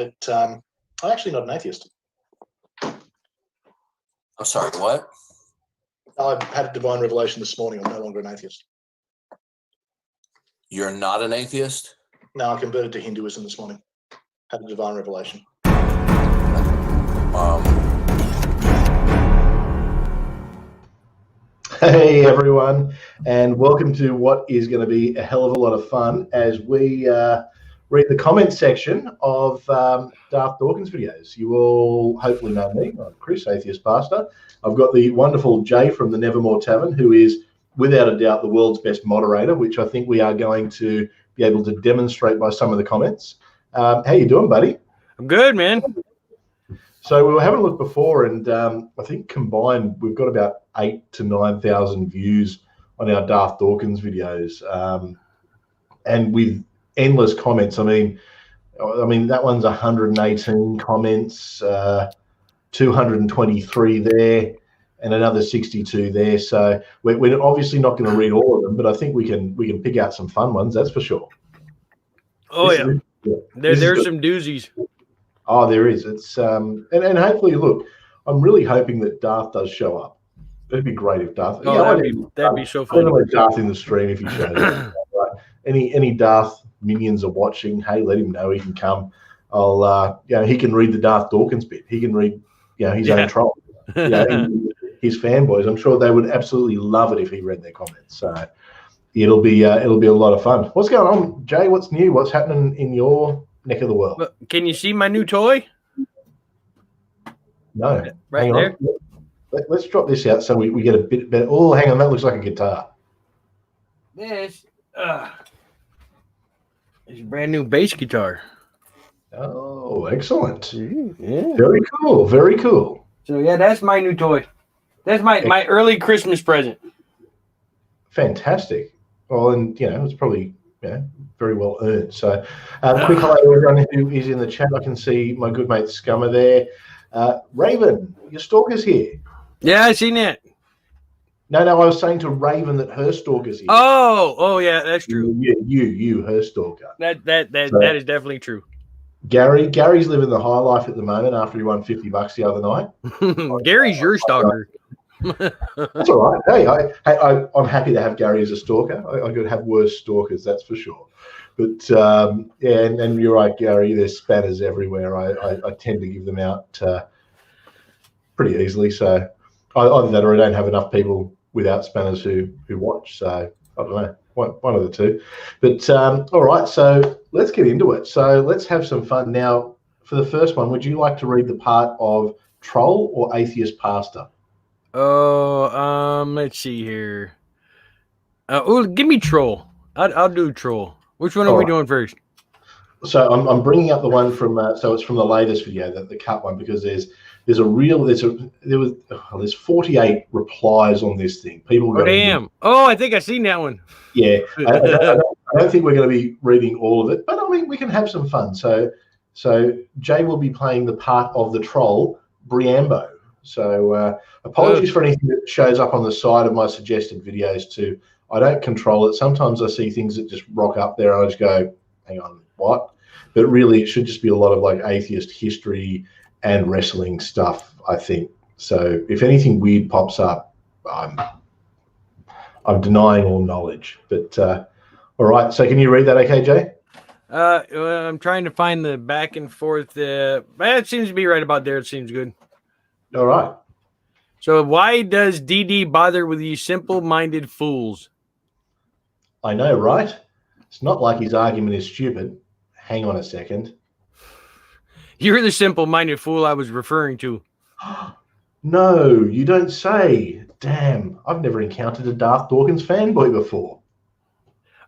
but I'm actually not an atheist. I'm sorry, what? I've had a divine revelation this morning. I'm no longer an atheist. You're not an atheist? No, I converted to Hinduism this morning. Had a divine revelation. Hey everyone, and welcome to what is going to be a hell of a lot of fun as we read the comments section of Darth Dawkins videos. You all hopefully know me. I'm Chris, Atheist Pastor. I've got the wonderful Jay from the Nevermore Tavern, who is without a doubt the world's best moderator, which I think we are going to be able to demonstrate by some of the comments. How you doing, buddy? I'm good, man. So we were having a look before, and I think combined we've got about 8,000 to 9,000 views on our Darth Dawkins videos, and with endless comments. I mean that one's 118 comments, 223 there, and another 62 there. So we're obviously not going to read all of them, but I think we can pick out some fun ones. That's for sure. Oh yeah, there's some doozies. Oh, there is. It's and hopefully, look, I'm really hoping that Darth does show up. It'd be great if Darth. Oh, that'd be so fun. I'm gonna let Darth in the stream if he shows up. Right? Any Darth minions are watching, hey, let him know he can come. I'll he can read the Darth Dawkins bit. He can read his own troll. His fanboys. I'm sure they would absolutely love it if he read their comments. So it'll be a lot of fun. What's going on, Jay? What's new? What's happening in your neck of the world? Look, can you see my new toy? No. Right hang there. On. Let's drop this out so we get a bit better. Oh, hang on. That looks like a guitar. This is a brand new bass guitar. Oh, excellent. Yeah. Very cool. Very cool. So, yeah, that's my new toy. That's my early Christmas present. Fantastic. Well, and, it's probably very well earned. So, quick hello to everyone who is in the chat. I can see my good mate Scummer there. Raven, your stalker's here. Yeah, I seen that. No, I was saying to Raven that her stalker's here. Oh, yeah, that's true. You, her stalker. That is definitely true. Gary's living the high life at the moment after he won $50 the other night. Gary's your stalker. That's all right. Hey, I'm happy to have Gary as a stalker. I could have worse stalkers, that's for sure. But and you're right, Gary. There's spanners everywhere. I tend to give them out pretty easily. So either that, or I don't have enough people without spanners who watch. So I don't know, one of the two. But all right. So let's get into it. So let's have some fun now. For the first one, would you like to read the part of troll or atheist pastor? Oh, let's see here. Give me troll. I'll do troll. Which one are we doing first? So I'm bringing up the one from so it's from the latest video, the cut one, because there's 48 replies on this thing. People. Oh damn! Oh, I think I seen that one. Yeah, I don't think we're going to be reading all of it, but I mean we can have some fun. So Jay will be playing the part of the troll Briambo. So apologies for anything that shows up on the side of my suggested videos too. I don't control it. Sometimes I see things that just rock up there and I just go, hang on, what? But really it should just be a lot of like atheist history and wrestling stuff, I think. So if anything weird pops up, I'm denying all knowledge. But all right, so can you read that okay, Jay? I'm trying to find the back and forth. It seems to be right about there. It seems good. All right. So why does DD bother with these simple-minded fools? I know, right? It's not like his argument is stupid. Hang on a second. You're the simple-minded fool I was referring to. No, you don't say. Damn, I've never encountered a Darth Dawkins fanboy before.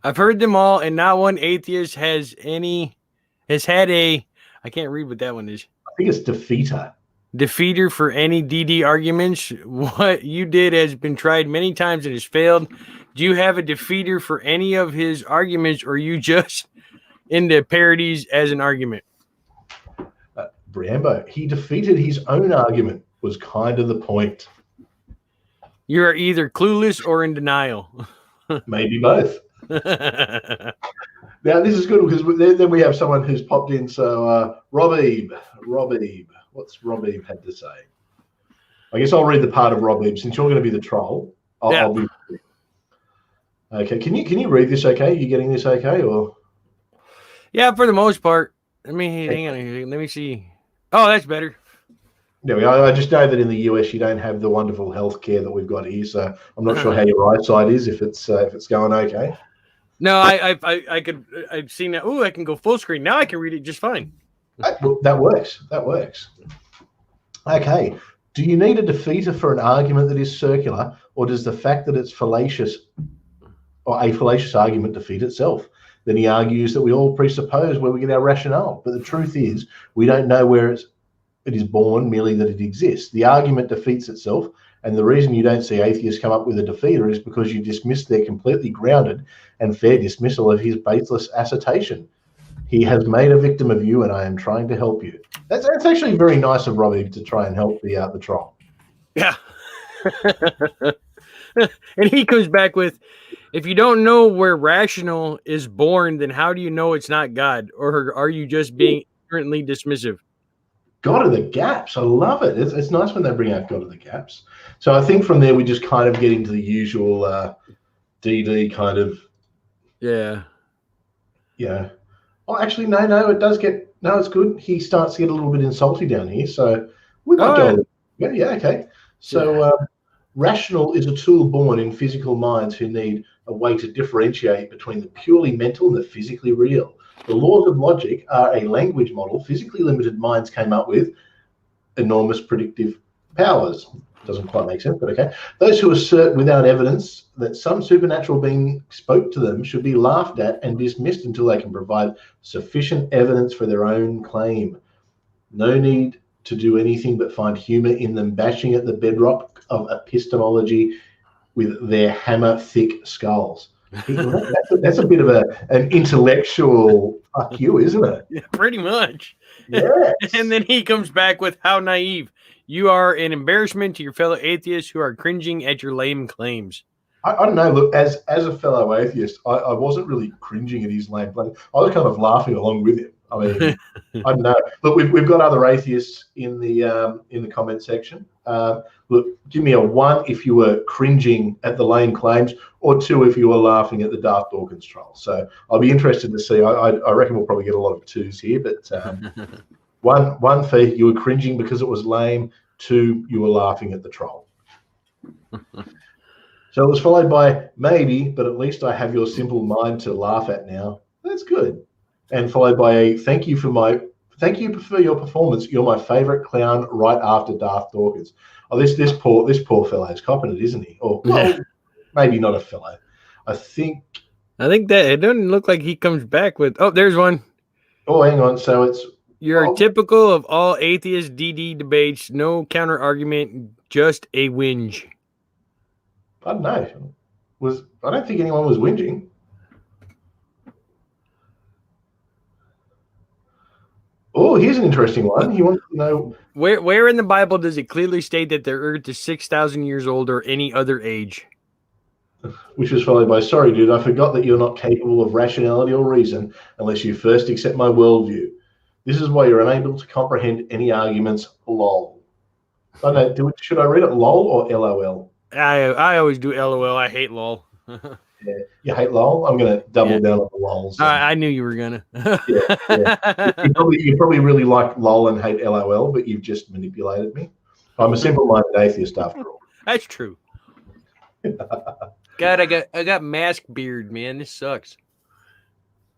I've heard them all, and not one atheist has had a. I can't read what that one is. I think it's defeater. Defeater for any DD arguments. What you did has been tried many times and has failed. Do you have a defeater for any of his arguments, or are you just into parodies as an argument? Briambo, he defeated his own argument, was kind of the point. You are either clueless or in denial. Maybe both. Now, this is good because then we have someone who's popped in. So, Rob Ebe, what's Rob Ebe had to say? I guess I'll read the part of Rob Ebe since you're going to be the troll. I'll be. Okay, can you read this? Okay, you getting this? Okay, or Yeah, for the most part. Hang on. Let me see. Oh, that's better. There we go. I just know that in the US you don't have the wonderful health care that we've got here, so I'm not sure how your eyesight is if it's going okay. No, I've seen that. Oh, I can go full screen now. I can read it just fine. Well, that works. Okay. Do you need a defeater for an argument that is circular, or does the fact that it's fallacious or a fallacious argument defeat itself? Then he argues that we all presuppose where we get our rationale, but the truth is we don't know where it is born, merely that it exists. The argument defeats itself, and the reason you don't see atheists come up with a defeater is because you dismiss their completely grounded and fair dismissal of his baseless assertion. He has made a victim of you, and I am trying to help you. That's actually very nice of Robbie to try and help the troll. Yeah. And he comes back with, if you don't know where rational is born, then how do you know it's not God? Or are you just being ignorantly dismissive? God of the gaps. I love it. It's nice when they bring out God of the gaps. So I think from there we just kind of get into the usual DD kind of. Yeah. Yeah. Oh, actually, no, it does get, no, it's good. He starts to get a little bit insulty down here. So we might go. Yeah, okay. So rational is a tool born in physical minds who need a way to differentiate between the purely mental and the physically real. The laws of logic are a language model physically limited minds came up with enormous predictive powers. Doesn't quite make sense, but okay. Those who assert without evidence that some supernatural being spoke to them should be laughed at and dismissed until they can provide sufficient evidence for their own claim. No need to do anything but find humor in them bashing at the bedrock of epistemology with their hammer-thick skulls. That's a bit of an intellectual fuck you, isn't it? Yeah, pretty much. Yes. And then he comes back with, how naive. You are an embarrassment to your fellow atheists who are cringing at your lame claims. I don't know. Look, as a fellow atheist, I wasn't really cringing at his lame claims. I was kind of laughing along with him. I mean, I don't know. Look, we've got other atheists in the comment section. Look, give me a 1 if you were cringing at the lame claims, or 2 if you were laughing at the Darth Dawkins troll. So I'll be interested to see. I reckon we'll probably get a lot of 2s here, but one for you were cringing because it was lame. 2, you were laughing at the troll. So it was followed by maybe, but at least I have your simple mind to laugh at now. That's good. And followed by a thank you for your performance. You're my favorite clown right after Darth Dawkins. Oh, this poor fellow is copping it, isn't he? Or well, maybe not a fellow. I think that it doesn't look like he comes back with. Oh, there's one. Oh, hang on. So it's you're typical of all atheist DD debates. No counter argument, just a whinge. I don't know. I don't think anyone was whinging. Oh, here's an interesting one. He wants to know where in the Bible does it clearly state that the earth is 6,000 years old or any other age? Which was followed by, sorry, dude, I forgot that you're not capable of rationality or reason unless you first accept my worldview. This is why you're unable to comprehend any arguments, lol. I don't know, should I read it lol or LOL? I always do LOL. I hate lol. Yeah, you hate lol? I'm going to double down on the lols. I knew you were going to. Yeah. You probably really like lol and hate LOL, but you've just manipulated me. I'm a simple-minded atheist after all. That's true. God, I got mask beard, man. This sucks.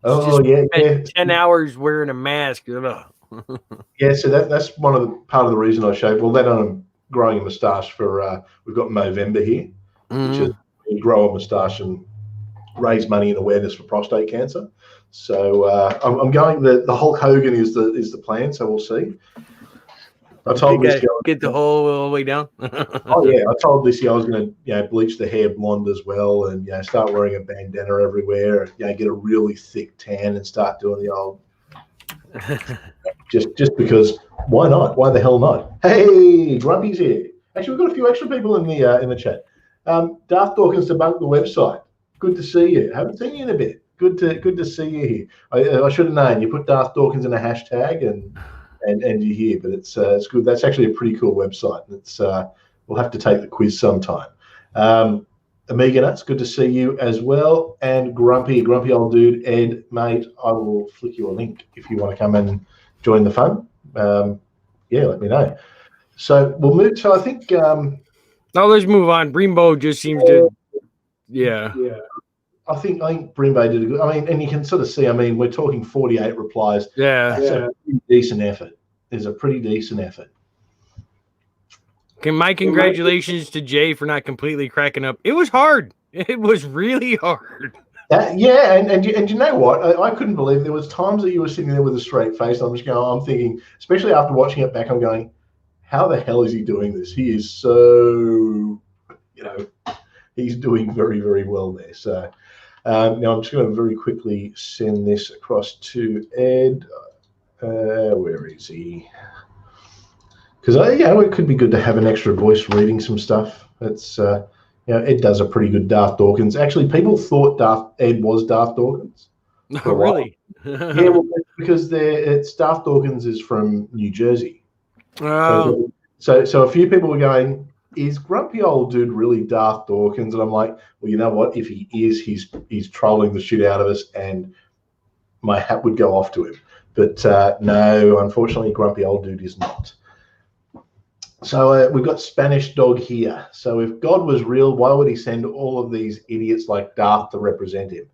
Oh, yeah. 10 hours wearing a mask. Yeah, so that's part of the reason I shaved. Well, then I'm growing a moustache for, we've got Movember here, which is you grow a moustache and raise money and awareness for prostate cancer. So I'm going, the Hulk Hogan is the plan, so we'll see. I told this guy get the whole way down. Oh yeah, I told this guy I was going to bleach the hair blonde as well, and start wearing a bandana everywhere, and get a really thick tan and start doing the old. just because why not? Why the hell not? Hey, Grumpy's here. Actually, we've got a few extra people in the chat. Darth Dawkins debunked the website. Good to see you. Haven't seen you in a bit. Good to see you here. I should have known. You put Darth Dawkins in a hashtag and you're here, but it's good. That's actually a pretty cool website. It's we'll have to take the quiz sometime. Amiga Nuts, good to see you as well. And Grumpy old dude, Ed, mate, I will flick you a link if you want to come and join the fun. Let me know. So we'll move to, I think. Let's move on. Brembo just seems to, yeah. I think Brembo did a good. I mean, and you can sort of see. I mean, we're talking 48 replies. Yeah, that's a pretty decent effort. It's a pretty decent effort. My congratulations to Jay for not completely cracking up. It was hard. It was really hard. And you know what? I couldn't believe there was times that you were sitting there with a straight face. I'm thinking, especially after watching it back, I'm going, how the hell is he doing this? He is so, he's doing very, very well there. So now I'm just going to very quickly send this across to Ed. Where is he? Because it could be good to have an extra voice reading some stuff. It's Ed does a pretty good Darth Dawkins. Actually, people thought Ed was Darth Dawkins. Oh, really? Yeah, well, because Darth Dawkins is from New Jersey. Oh. So a few people were going, is grumpy old dude really Darth Dawkins? And I'm like, well, you know what? If he is, he's trolling the shit out of us, and my hat would go off to him. But no, unfortunately, grumpy old dude is not. So we've got Spanish Dog here. So if God was real, why would he send all of these idiots like Darth to represent him?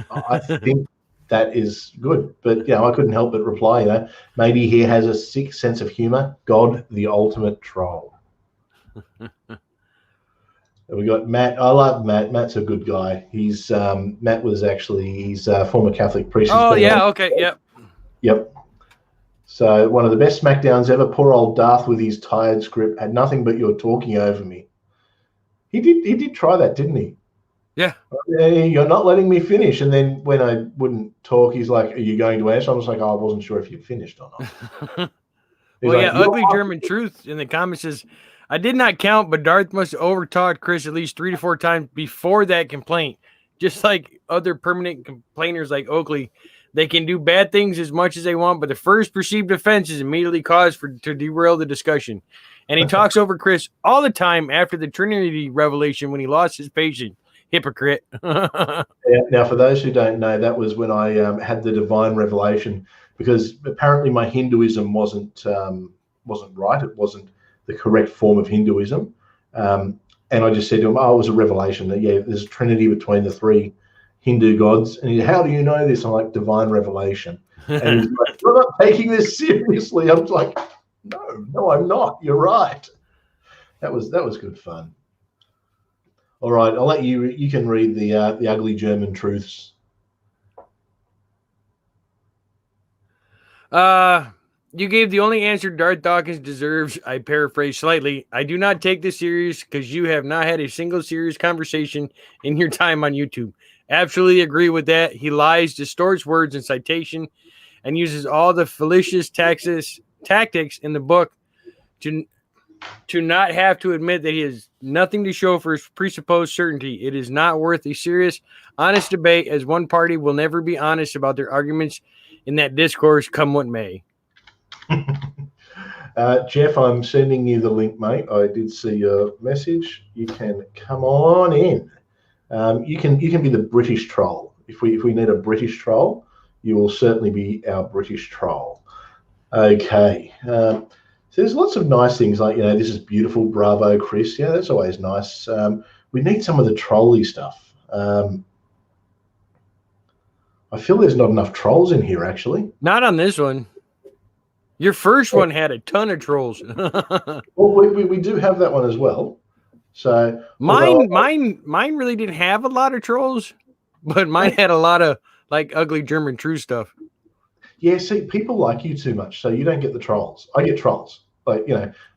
I think that is good. But, I couldn't help but reply, maybe he has a sick sense of humor. God, the ultimate troll. We got Matt. I like Matt. Matt's a good guy. He's he's a former Catholic priest. Oh, yeah. Okay. Yep. So one of the best SmackDowns ever. Poor old Darth with his tired script had nothing but you're talking over me. He did try that, didn't he? Yeah. You're not letting me finish. And then when I wouldn't talk, he's like, are you going to answer? I was like, I wasn't sure if you finished or not. Ugly German Truth in the comments says, I did not count, but Darth must have overtalked Chris at least 3 to 4 times before that complaint. Just like other permanent complainers like Oakley, they can do bad things as much as they want, but the first perceived offense is immediately cause to derail the discussion. And he talks over Chris all the time after the Trinity revelation when he lost his patience. Hypocrite. Now, for those who don't know, that was when I had the divine revelation, because apparently my Hinduism wasn't right. It wasn't the correct form of Hinduism. And I just said to him, it was a revelation that, there's a trinity between the 3 Hindu gods. And how do you know this? I'm like, divine revelation. And he's like, you're not taking this seriously. I was like, no, I'm not. You're right. That was good fun. All right, I'll let you can read the ugly German truths. You gave the only answer Darth Dawkins deserves. I paraphrase slightly. I do not take this serious because you have not had a single serious conversation in your time on YouTube. Absolutely agree with that. He lies, distorts words in citation, and uses all the fallacious tactics in the book to not have to admit that he has nothing to show for his presupposed certainty. It is not worth a serious, honest debate, as one party will never be honest about their arguments in that discourse, come what may. Jeff, I'm sending you the link, mate. I did see your message. You can come on in. You can be the British troll. If we need a British troll, you will certainly be our British troll. Okay. So there's lots of nice things like, this is beautiful, bravo, Chris. Yeah, that's always nice. We need some of the trolly stuff. I feel there's not enough trolls in here, actually. Not on this one. Your first one had a ton of trolls. Well, we do have that one as well. So mine really didn't have a lot of trolls, but mine had a lot of like ugly German true stuff. Yeah, see, people like you too much, so you don't get the trolls. I get trolls. Like,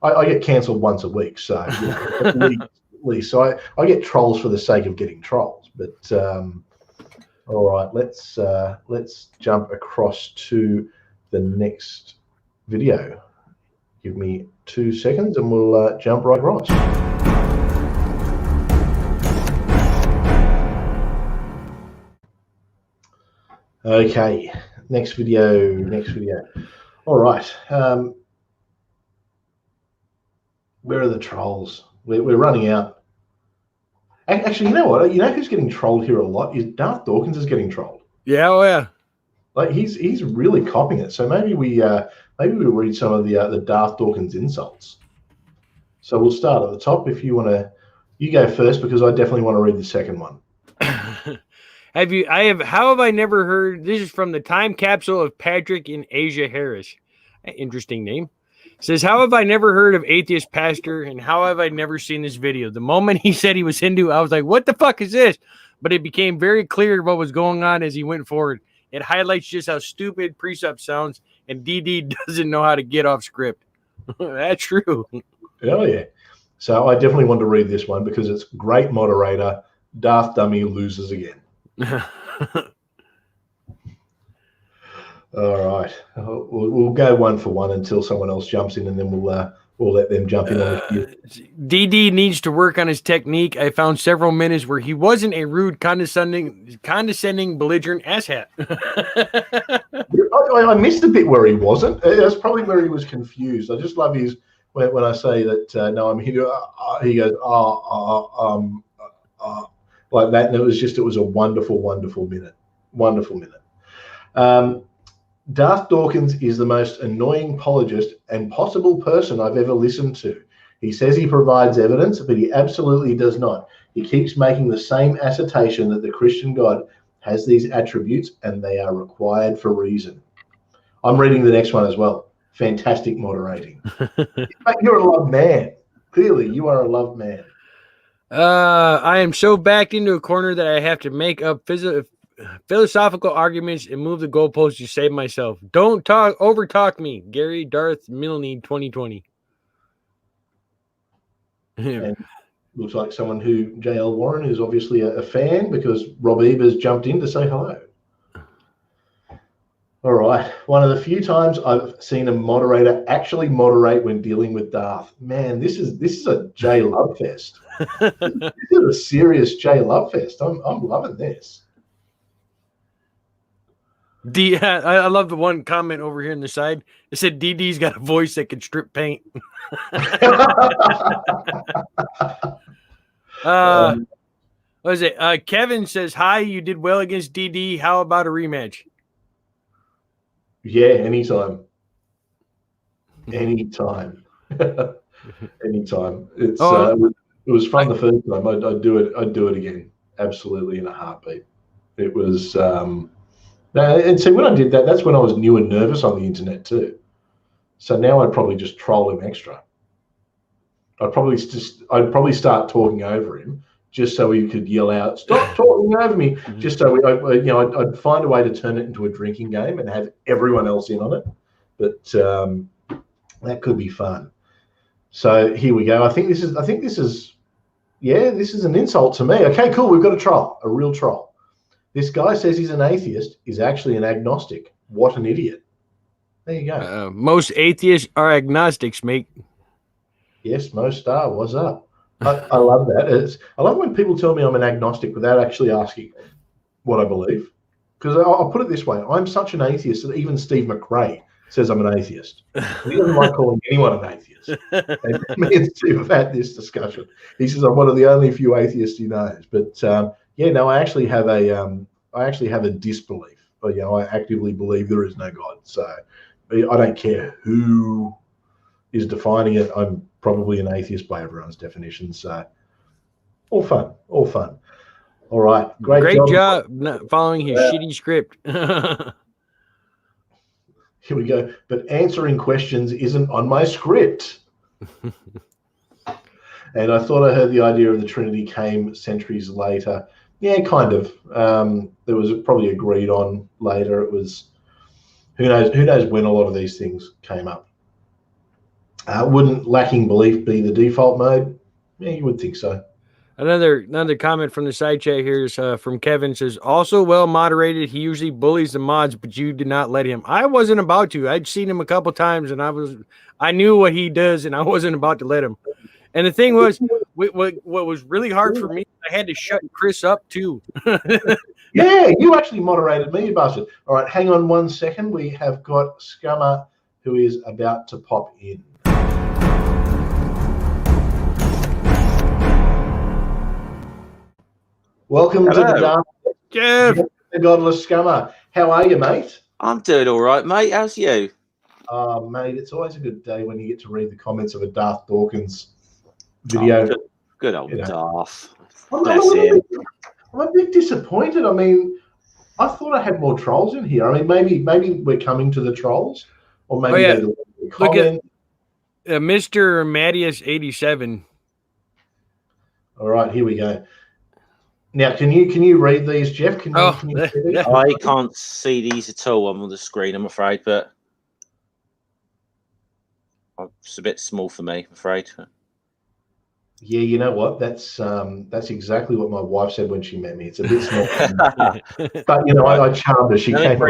I get cancelled once a week, so at least. So I get trolls for the sake of getting trolls. But all right, let's jump across to the next video. Give me 2 seconds, and we'll jump right across. Okay, next video. All right. Where are the trolls? We're running out. Actually, you know what? You know who's getting trolled here a lot is Darth Dawkins is getting trolled. Yeah, oh yeah. Like he's really copying it. So maybe we'll read some of the Darth Dawkins insults. So we'll start at the top. If you want to, you go first because I definitely want to read the second one. How have I never heard? This is from the time capsule of Patrick and Asia Harris. Interesting name. Says, how have I never heard of atheist pastor, and how have I never seen this video? The moment he said he was Hindu, I was like, what the fuck is this? But it became very clear what was going on as he went forward. It highlights just how stupid Precept sounds, and DD doesn't know how to get off script. That's true. Oh yeah. So I definitely want to read this one because it's great moderator. Darth Dummy loses again. All right, we'll go one for one until someone else jumps in, and then we'll let them jump in on it. DD needs to work on his technique. I found several minutes where he wasn't a rude, condescending, belligerent asshat. I missed a bit where he wasn't. That's probably where he was confused. I just love his when I say that no, I'm here. He goes like that, and it was a wonderful minute. Darth Dawkins is the most annoying apologist and possible person I've ever listened to. He says he provides evidence, but he absolutely does not. He keeps making the same assertion that the Christian God has these attributes and they are required for reason. I'm reading the next one as well. Fantastic moderating. You're a loved man. Clearly, you are a loved man. I am so backed into a corner that I have to make up philosophical arguments and move the goalposts to save myself. Don't overtalk me. Gary Darth Milne 2020. And looks like someone who JL Warren is obviously a fan because Rob Ebers jumped in to say hello. All right. One of the few times I've seen a moderator actually moderate when dealing with Darth. Man, this is a J Love Fest. This is a serious J Love Fest. I'm loving this. I love the one comment over here on the side. It said DD's got a voice that can strip paint. What is it? Kevin says, hi, you did well against DD. How about a rematch? Yeah, anytime. Anytime. It's it was fun the first time. I'd do it again. Absolutely in a heartbeat. It was and see when I did that, that's when I was new and nervous on the internet too. So now I'd probably just troll him extra. I'd probably start talking over him just so he could yell out, "Stop talking over me!" Just so I'd find a way to turn it into a drinking game and have everyone else in on it. But that could be fun. So here we go. I think this is an insult to me. Okay, cool. We've got a troll, a real troll. This guy says he's an atheist, is actually an agnostic. What an idiot. There you go. Most atheists are agnostics, mate. Yes, most are. What's up? I love that. I love when people tell me I'm an agnostic without actually asking what I believe. Because I'll put it this way. I'm such an atheist that even Steve McRae says I'm an atheist. He doesn't like calling anyone an atheist. And me and Steve have had this discussion. He says I'm one of the only few atheists he knows. But I actually have a disbelief. But I actively believe there is no God. So I don't care who is defining it. I'm probably an atheist by everyone's definition. So all fun. All right. Great job not following his shitty script. Here we go. But answering questions isn't on my script. And I thought I heard the idea of the Trinity came centuries later. Yeah, kind of. There was probably agreed on later. It was who knows when a lot of these things came up. Wouldn't lacking belief be the default mode? Yeah, you would think so. Another comment from the side chat here is from Kevin. Says, also well moderated. He usually bullies the mods, but you did not let him. I wasn't about to. I'd seen him a couple times, and I knew what he does, and I wasn't about to let him. And the thing was, what was really hard for me, I had to shut Chris up too. Yeah, you actually moderated me, you bastard. All right, hang on 1 second. We have got Scummer who is about to pop in. Welcome to the Darth, Jeff. the Godless Scummer. How are you, mate? I'm doing all right, mate. How's you? Mate, it's always a good day when you get to read the comments of a Darth Dawkins video. Oh, good old Darth. I'm a bit disappointed. I mean, I thought I had more trolls in here. I mean, maybe we're coming to the trolls, or maybe they comment. Look at Mr. Mattias 87. All right, here we go. Now, can you read these, Jeff? Can you see these? I can't see these at all on the screen, I'm afraid, but it's a bit small for me, I'm afraid. Yeah, you know what? That's exactly what my wife said when she met me. It's a bit small, but you know, I charmed her. She came.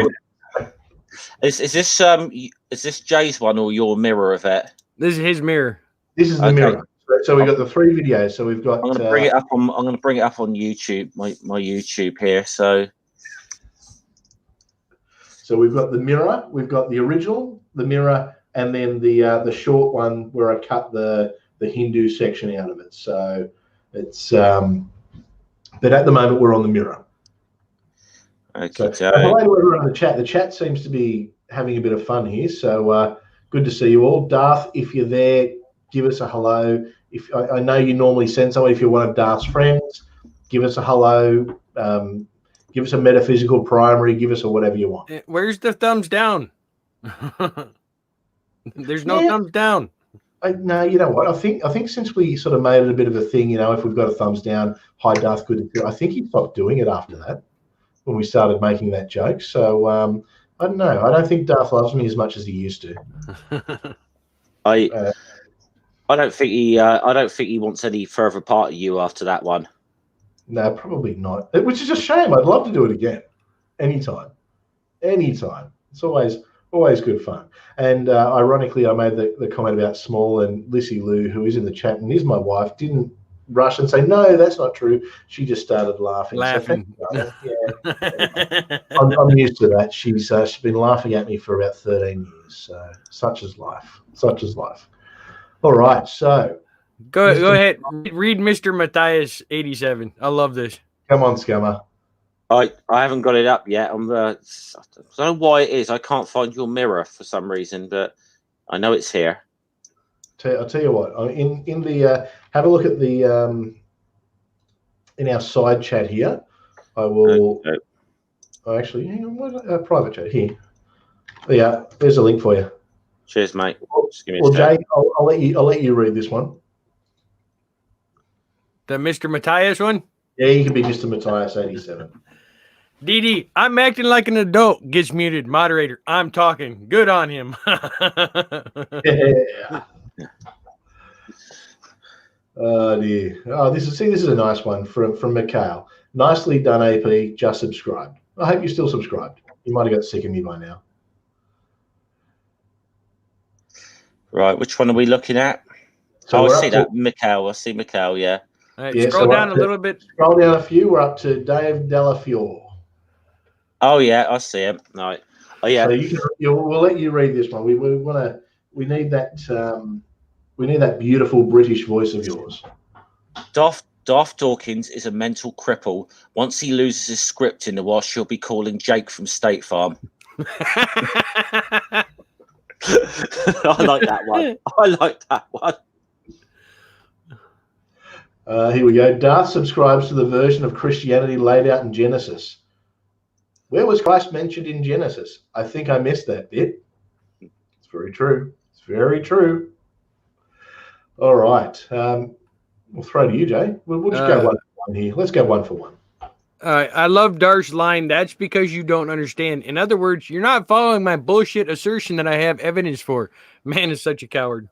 Is this Jay's one or your mirror of it? This is his mirror. This is the mirror. So we've got the 3 videos. So we've got. I'm going to bring it up on. I'm going to bring it up on YouTube. My YouTube here. So we've got the mirror. We've got the original, the mirror, and then the short one where I cut the Hindu section out of it. So it's but at the moment we're on the mirror. Okay. So, hello to everyone in the chat. The chat seems to be having a bit of fun here. So good to see you all. Darth, if you're there, give us a hello. If I know you normally send someone, if you're one of Darth's friends, give us a hello. Give us a metaphysical primary. Give us a whatever you want. Where's the thumbs down? There's no thumbs down. No, you know what? I think since we sort of made it a bit of a thing, you know, if we've got a thumbs down, hi Darth, good to see you. I think he stopped doing it after that when we started making that joke. So I don't know. I don't think Darth loves me as much as he used to. I don't think he wants any further part of you after that one. No, probably not. Which is a shame. I'd love to do it again, anytime. It's always good fun. And ironically, I made the comment about Small, and Lissy Lou, who is in the chat and is my wife, didn't rush and say, no, that's not true. She just started laughing. So, yeah. I'm used to that. She's been laughing at me for about 13 years. So such is life. All right, so. Go ahead. Read Mr. Mattias 87. I love this. Come on, Scummer. I haven't got it up yet. I don't know why it is. I can't find your mirror for some reason, but I know it's here. I'll tell you what. In the have a look at the in our side chat here. I will. Okay. Oh, actually, hang on. Private chat here. Yeah, there's a link for you. Cheers, mate. Just give me a Jay, I'll let you read this one. The Mr. Mattias one. Yeah, you can be Mr. Mattias 87. DD, I'm acting like an adult. Gets muted. Moderator, I'm talking. Good on him. Yeah. Oh dear. Oh, this is a nice one from Mikhail. Nicely done, AP. Just subscribed. I hope you're still subscribed. You might have got sick of me by now. Right, which one are we looking at? So I see that Mikhail. I see Mikhail. Yeah. All right, scroll down a little bit. Scroll down a few. We're up to Dave Delafiore. Oh yeah, I see him. Right. Oh yeah. So we'll let you read this one. We need that beautiful British voice of yours. Darth Dawkins is a mental cripple. Once he loses his script in the wash, he'll be calling Jake from State Farm. I like that one. Here we go. Darth subscribes to the version of Christianity laid out in Genesis. Where was Christ mentioned in Genesis? I think I missed that bit. It's very true. All right. We'll throw to you, Jay. We'll just go one for one here. Let's go one for one. I love Darth's line. That's because you don't understand. In other words, you're not following my bullshit assertion that I have evidence for. Man is such a coward.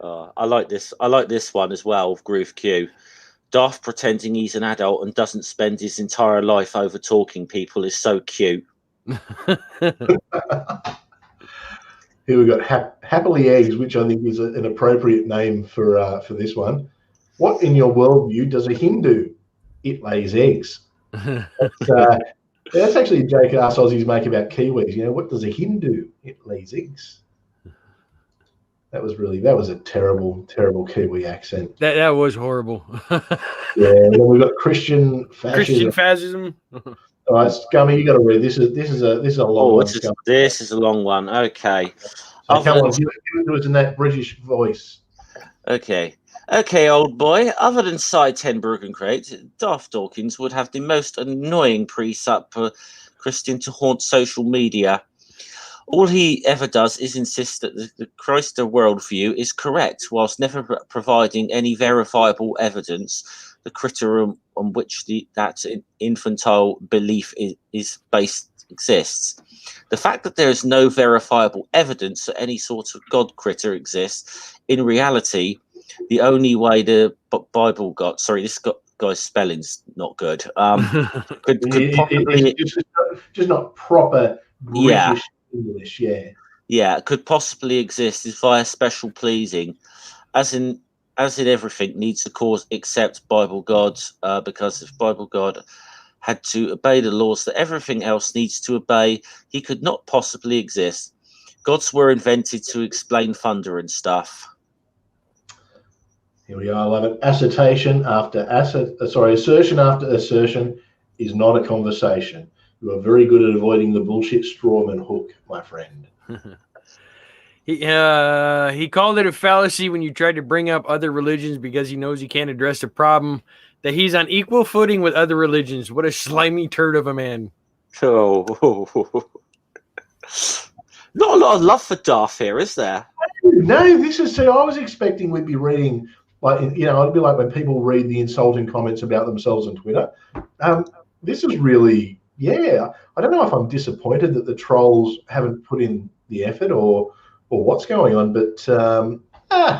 I like this. I like this one as well. Groove Q. Darth pretending he's an adult and doesn't spend his entire life over talking people is so cute. Here we've got Happily Eggs, which I think is an appropriate name for this one. What in your worldview does a hen do? It lays eggs. That's actually a joke us Aussies make about Kiwis. You know, what does a hen do? It lays eggs. That was a terrible Kiwi accent. That was horrible. Yeah, and then we've got Christian fascism. Christian fascism. All right, Scummy, you got to read this. This is a long one. This is a long one. Okay. So come on, give it to us in that British voice. Okay, old boy. Other than Cy Tenbruggen crate, Darth Dawkins would have the most annoying pre-sup Christian to haunt social media. All he ever does is insist that the Chrysler worldview is correct, whilst never providing any verifiable evidence the critter on which that infantile belief is based exists. The fact that there is no verifiable evidence that any sort of God critter exists, in reality, the only way the Bible got... Sorry, this guy's spelling's not good. Could possibly... It's just not proper British English, yeah, could possibly exist is via special pleasing, as in everything needs a cause except Bible God, because if Bible God had to obey the laws that everything else needs to obey, he could not possibly exist. Gods were invented to explain thunder and stuff. Here we are. I love it. Assertion after assertion is not a conversation. You are very good at avoiding the bullshit strawman hook, my friend. He called it a fallacy when you tried to bring up other religions because he knows he can't address the problem, that he's on equal footing with other religions. What a slimy turd of a man. Oh. Not a lot of love for Darth here, is there? No, I was expecting we'd be reading, it'd be like when people read the insulting comments about themselves on Twitter. This is really... Yeah, I don't know if I'm disappointed that the trolls haven't put in the effort or what's going on, but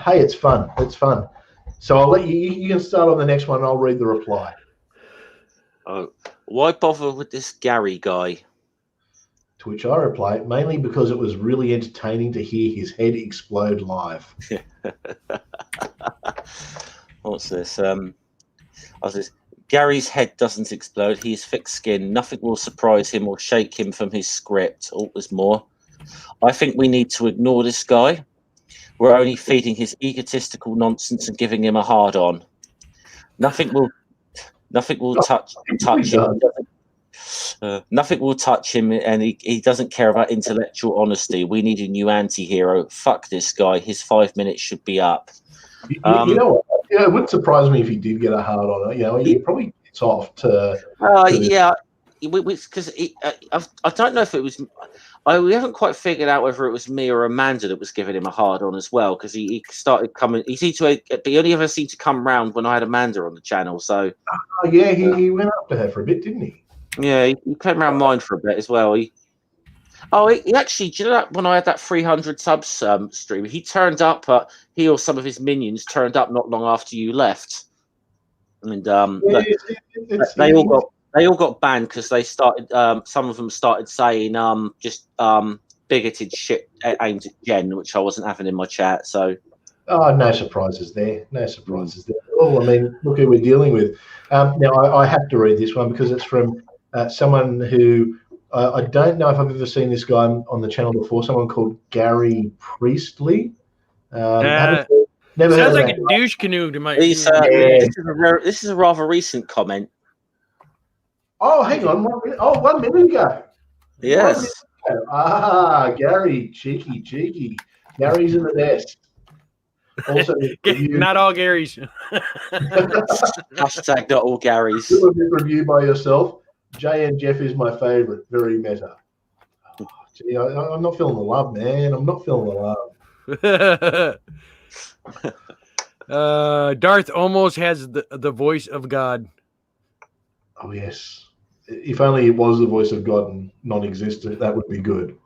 hey, it's fun. It's fun. So I'll let you can start on the next one and I'll read the reply. Oh, why bother with this Gary guy? To which I reply, mainly because it was really entertaining to hear his head explode live. What's this? Gary's head doesn't explode. He is thick-skinned. Nothing will surprise him or shake him from his script. Oh, there's more. I think we need to ignore this guy. We're only feeding his egotistical nonsense and giving him a hard-on. Nothing will touch him. Nothing will touch him, and he doesn't care about intellectual honesty. We need a new anti-hero. Fuck this guy. His 5 minutes should be up. You know what? Yeah, it wouldn't surprise me if he did get a hard on it. He probably gets off to yeah, because I don't know if it was. We haven't quite figured out whether it was me or Amanda that was giving him a hard on as well, because he started coming. He only ever seemed to come round when I had Amanda on the channel. So he went up to her for a bit, didn't he? Yeah, he came around mine for a bit as well. He actually, do you know that when I had that 300 subs stream, he turned up. He or some of his minions turned up not long after you left, and they all got banned because they started. Some of them started saying bigoted shit aimed at Jen, which I wasn't having in my chat. So, no surprises there. Oh, I mean, look who we're dealing with. Now I have to read this one because it's from someone who. I don't know if I've ever seen this guy on the channel before. Someone called Gary Priestley. Never sounds like a douche canoe to my. This is a rather recent comment. Oh, hang on. 1 minute ago. Yes. Gary, cheeky. Gary's in the nest. Also, not all Garys. Hashtag not all Garys. Do a bit review by yourself. Jay and Jeff is my favorite. Very meta. Oh, gee, I'm not feeling the love, man. I'm not feeling the love. Darth almost has the voice of God. Oh, yes. If only it was the voice of God and non-existent, that would be good.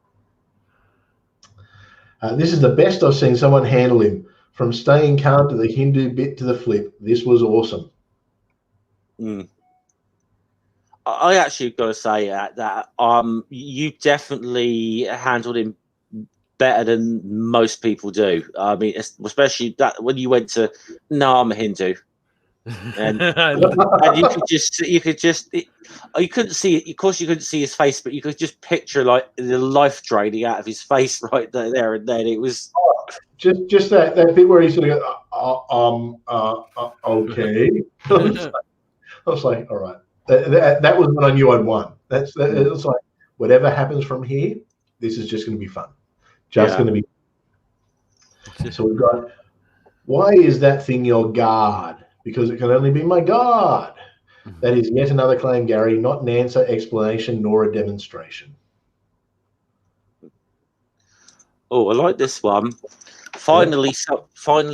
This is the best I've seen someone handle him. From staying calm to the Hindu bit to the flip. This was awesome. I actually got to say that you definitely handled him better than most people do. I mean, especially that when you went to, no, I'm a Hindu. And you couldn't see it. Of course, you couldn't see his face, but you could just picture like the life draining out of his face right there and then. It was just that bit where he sort of goes, okay. I was like, all right, that was when I knew I'd won. It was like, whatever happens from here, this is just going to be fun. Going to be. So we've got, why is that thing your guard? Because it can only be my God. That is yet another claim, Gary, not an answer, explanation, nor a demonstration. Oh, I like this one. Finally,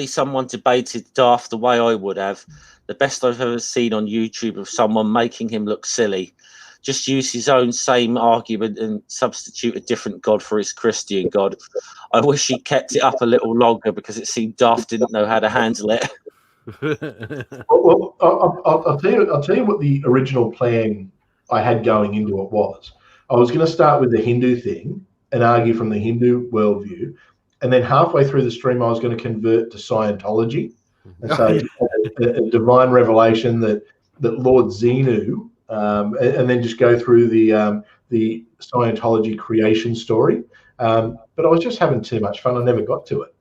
someone debated Darth the way I would have. The best I've ever seen on YouTube of someone making him look silly. Just use his own same argument and substitute a different God for his Christian God. I wish he kept it up a little longer because it seemed Darth didn't know how to handle it. Well, I'll tell you what the original plan I had going into it was. I was going to start with the Hindu thing and argue from the Hindu worldview, and then halfway through the stream, I was going to convert to Scientology and say a divine revelation that Lord Xenu, and then just go through the Scientology creation story. But I was just having too much fun. I never got to it.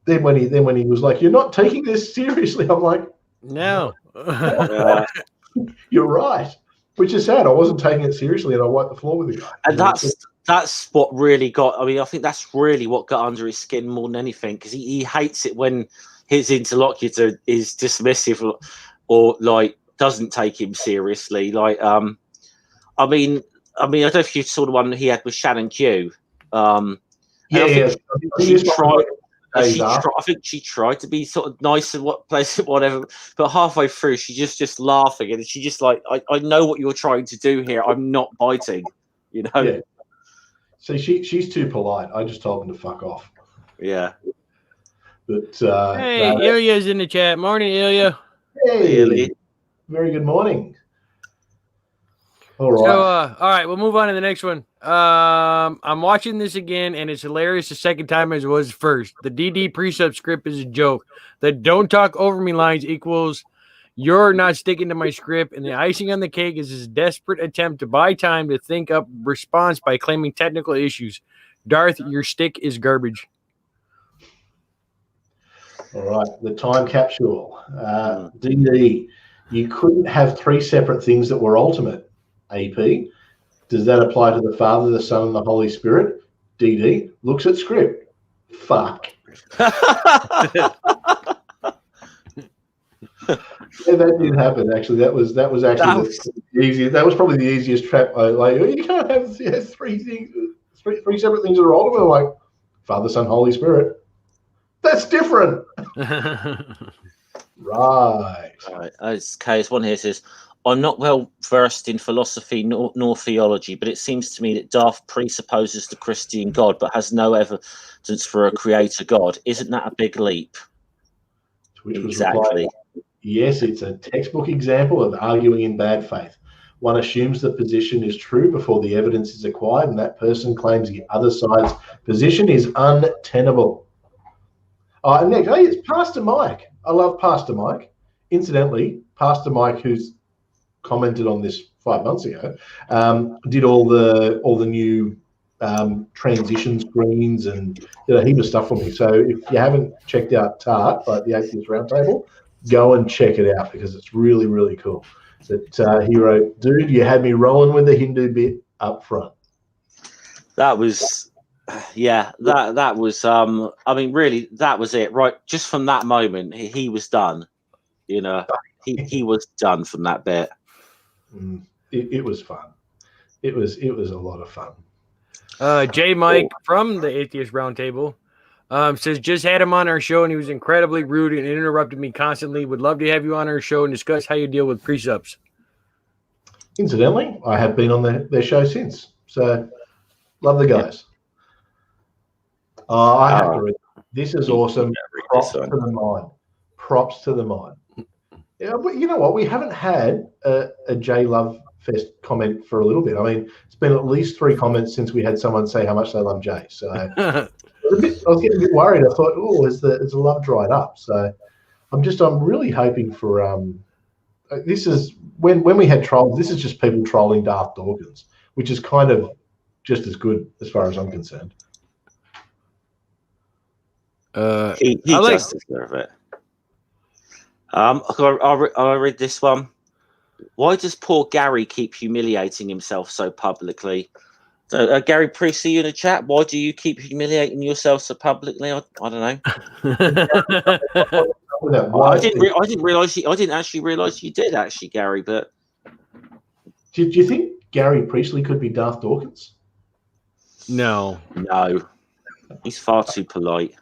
Then when he was like, "You're not taking this seriously," I'm like, "No, you're right." Which is sad. I wasn't taking it seriously, and I wiped the floor with the guy. And that's what really got. I mean, I think that's really what got under his skin more than anything, because he hates it when his interlocutor is dismissive or like doesn't take him seriously. Like, I mean, I don't know if you saw the one he had with Shannon Q. Yeah. I think she tried to be sort of nice and whatever, but halfway through she just laughing, and she just like, I know what you're trying to do here. I'm not biting, you know. Yeah. So she's too polite. I just told him to fuck off. Yeah. But hey, Ilya's in the chat. Morning, Ilya. Hey, Ilya. Very good morning. All right. So, all right, we'll move on to the next one. I'm watching this again, and it's hilarious the second time as it was first. The DD precept script is a joke. The "don't talk over me" lines equals you're not sticking to my script, and the icing on the cake is his desperate attempt to buy time to think up response by claiming technical issues. Darth, your stick is garbage. All right, the time capsule. DD, you couldn't have three separate things that were ultimate. AP, does that apply to the Father, the Son, and the Holy Spirit? DD looks at script. Fuck. Yeah, that did happen. Actually, that was actually easy. That was probably the easiest trap. You can't have three things, three separate things that are ultimate. Like Father, Son, Holy Spirit. That's different. Right. All right. Okay, one here says, I'm not well versed in philosophy nor theology, but it seems to me that Darth presupposes the Christian God, but has no evidence for a creator God. Isn't that a big leap? Which was exactly. Yes, it's a textbook example of arguing in bad faith. One assumes the position is true before the evidence is acquired, and that person claims the other side's position is untenable. Next, hey, it's Pastor Mike. I love Pastor Mike. Incidentally, Pastor Mike, who's commented on this 5 months ago, did all the new transition screens and a heap of stuff for me. So if you haven't checked out TART, like the Atheist Roundtable, go and check it out because it's really, really cool. But he wrote, "Dude, you had me rolling with the Hindu bit up front." That was, that was. I mean, really, that was it, right? Just from that moment, he was done. You know, he was done from that bit. It was fun. It was a lot of fun. J. Mike from the Atheist Roundtable says, just had him on our show and he was incredibly rude and interrupted me constantly. Would love to have you on our show and discuss how you deal with precepts. Incidentally, I have been on their show since. So love the guys. I have to read. This is awesome. Props to the mind. Props to the mind. Yeah, but you know what? We haven't had a J Love fest comment for a little bit. I mean, it's been at least 3 comments since we had someone say how much they love Jay. So I was getting a bit worried. I thought, oh, is the love dried up? So I'm really hoping for this is when we had trolls. This is just people trolling Darth Dawkins, which is kind of just as good as far as I'm concerned. He does deserve it. I'll read this one. Why does poor Gary keep humiliating himself so publicly? So, Gary Priestley in the chat, why do you keep humiliating yourself so publicly? I don't know. I didn't actually realize you did, actually, Gary. But do you think Gary Priestley could be Darth Dawkins? No. He's far too polite.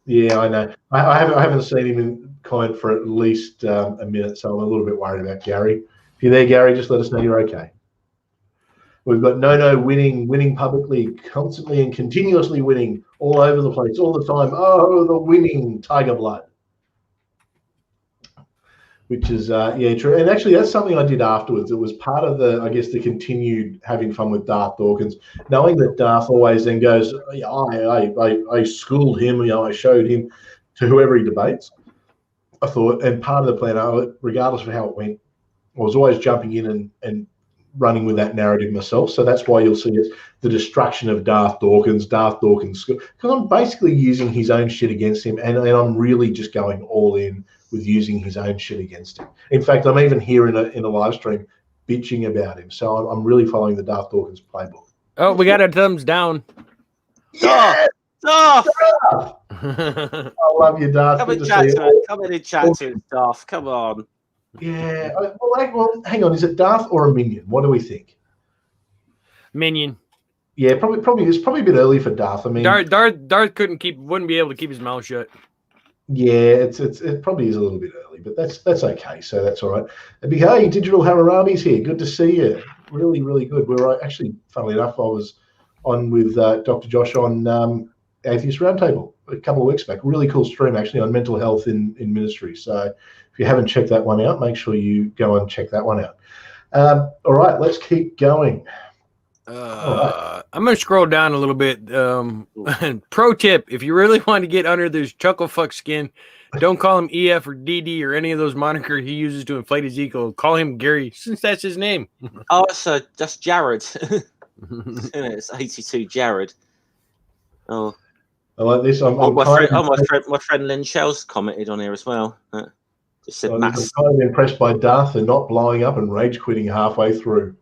Yeah, I know. I haven't seen him comment for at least a minute, so I'm a little bit worried about Gary. If you're there, Gary, just let us know you're okay. We've got No winning publicly, constantly and continuously winning all over the place, all the time. Oh, the winning Tiger Blood. Which is, true. And actually, that's something I did afterwards. It was part of the continued having fun with Darth Dawkins, knowing that Darth always then goes, I schooled him, I showed him to whoever he debates. I thought, and part of the plan, regardless of how it went, I was always jumping in and running with that narrative myself. So that's why you'll see it, the destruction of Darth Dawkins, because I'm basically using his own shit against him, and I'm really just going all in with using his own shit against him. In fact, I'm even here in a live stream bitching about him. So I'm really following the Darth Dawkins playbook. Oh, we got a thumbs down. Yeah! Darth! I love you, Darth. Come in and chat to us, Darth. Come on. Yeah. Well, hang on. Is it Darth or a minion? What do we think? Minion. Yeah, probably. It's probably a bit early for Darth. I mean, Darth wouldn't be able to keep his mouth shut. Yeah, it probably is a little bit early, but that's okay. So that's all right. And hey, Digital Hammurabi's here. Good to see you. Really, really good. We were actually, funnily enough, I was on with Dr. Josh on Atheist Roundtable a couple of weeks back. Really cool stream actually on mental health in ministry. So if you haven't checked that one out, make sure you go and check that one out. All right, let's keep going. I'm going to scroll down a little bit. Pro tip, if you really want to get under this chuckle fuck skin, don't call him EF or DD or any of those monikers he uses to inflate his ego. Call him Gary, since that's his name. Oh, so that's Jared. It's 82 Jared. Oh, I like this. My friend Lynn Shell's commented on here as well. Just said, I'm kind of impressed by Darth and not blowing up and rage quitting halfway through.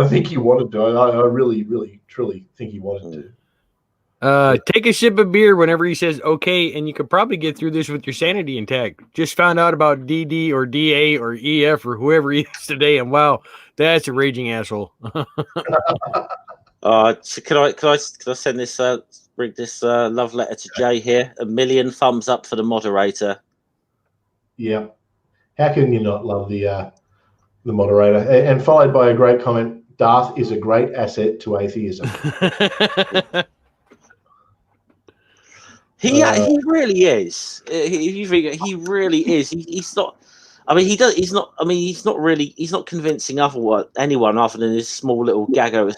I think he wanted to. I really, really, truly think he wanted to. Take a sip of beer whenever he says okay, and you could probably get through this with your sanity intact. Just found out about DD or DA or EF or whoever he is today, and wow, that's a raging asshole. So can I send this bring this love letter to Jay here? 1 million thumbs up for the moderator. Yeah, how can you not love the moderator? And followed by a great comment: Darth is a great asset to atheism. He really is. He really is. He's not. I mean, he's not. I mean, he's not really. He's not convincing anyone other than his small little gaggle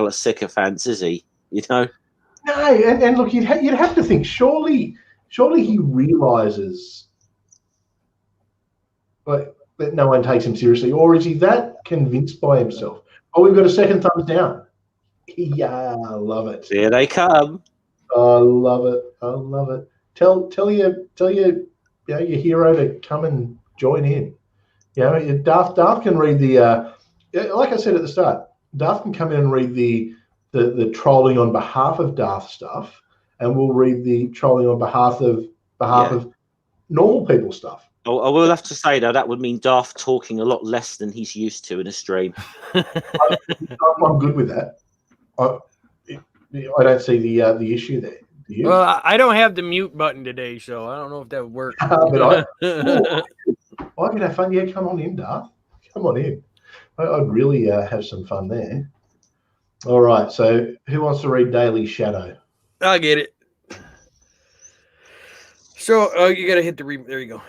of sycophants, is he? You know. No, and look, you'd have to think. Surely he realizes, that no one takes him seriously, or is he that convinced by himself? Oh, we've got a second thumbs down. Yeah, I love it. Here they come. I love it. I love it. Tell your hero to come and join in. You know, Darth can read the like I said at the start. Darth can come in and read the trolling on behalf of Darth stuff, and we'll read the trolling on behalf of normal people stuff. Oh, I will have to say though, that would mean Darth talking a lot less than he's used to in a stream. I'm good with that. I don't see the issue there. Do you? Well, I don't have the mute button today, so I don't know if that would work. But I can have fun. Yeah, come on in, Darth. Come on in. I'd really have some fun there. All right. So, who wants to read Daily Shadow? I'll get it. So, you got to hit the there you go.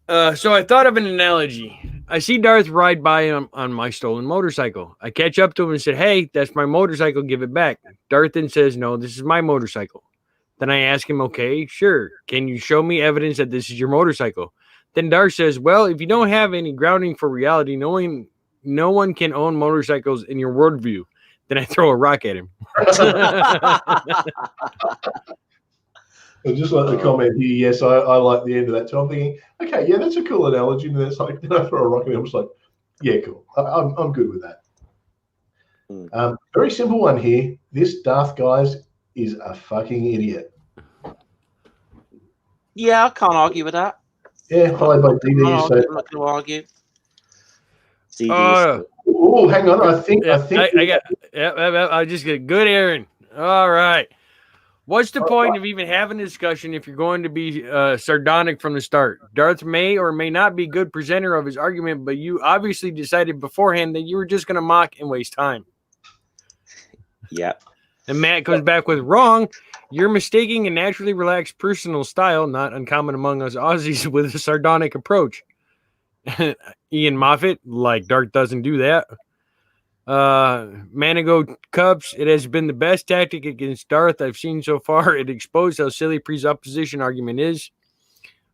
So I thought of an analogy. I see Darth ride by him on my stolen motorcycle. I catch up to him and said, "Hey, that's my motorcycle. Give it back." Darth then says, "No, this is my motorcycle." Then I ask him, "Okay, sure. Can you show me evidence that this is your motorcycle?" Then Darth says, "Well, if you don't have any grounding for reality, no one can own motorcycles in your worldview." Then I throw a rock at him. And just like the comment here, yes, I like the end of that. So I'm thinking, okay, yeah, that's a cool analogy. And then it's like, then I throw a rock and I'm just like, yeah, cool. I'm good with that. Very simple one here. This Darth, guys, is a fucking idiot. Yeah, I can't argue with that. Yeah, followed by DD. I'm not going to argue. Oh, hang on. I think I just get good, Aaron. All right. What's the point of even having a discussion if you're going to be sardonic from the start? Darth may or may not be a good presenter of his argument, but you obviously decided beforehand that you were just going to mock and waste time. Yeah. And Matt comes back with wrong. You're mistaking a naturally relaxed personal style, not uncommon among us Aussies, with a sardonic approach. Ian Moffat, like Darth doesn't do that. Manigo Cubs, it has been the best tactic against Darth I've seen so far. It exposed how silly presupposition argument is.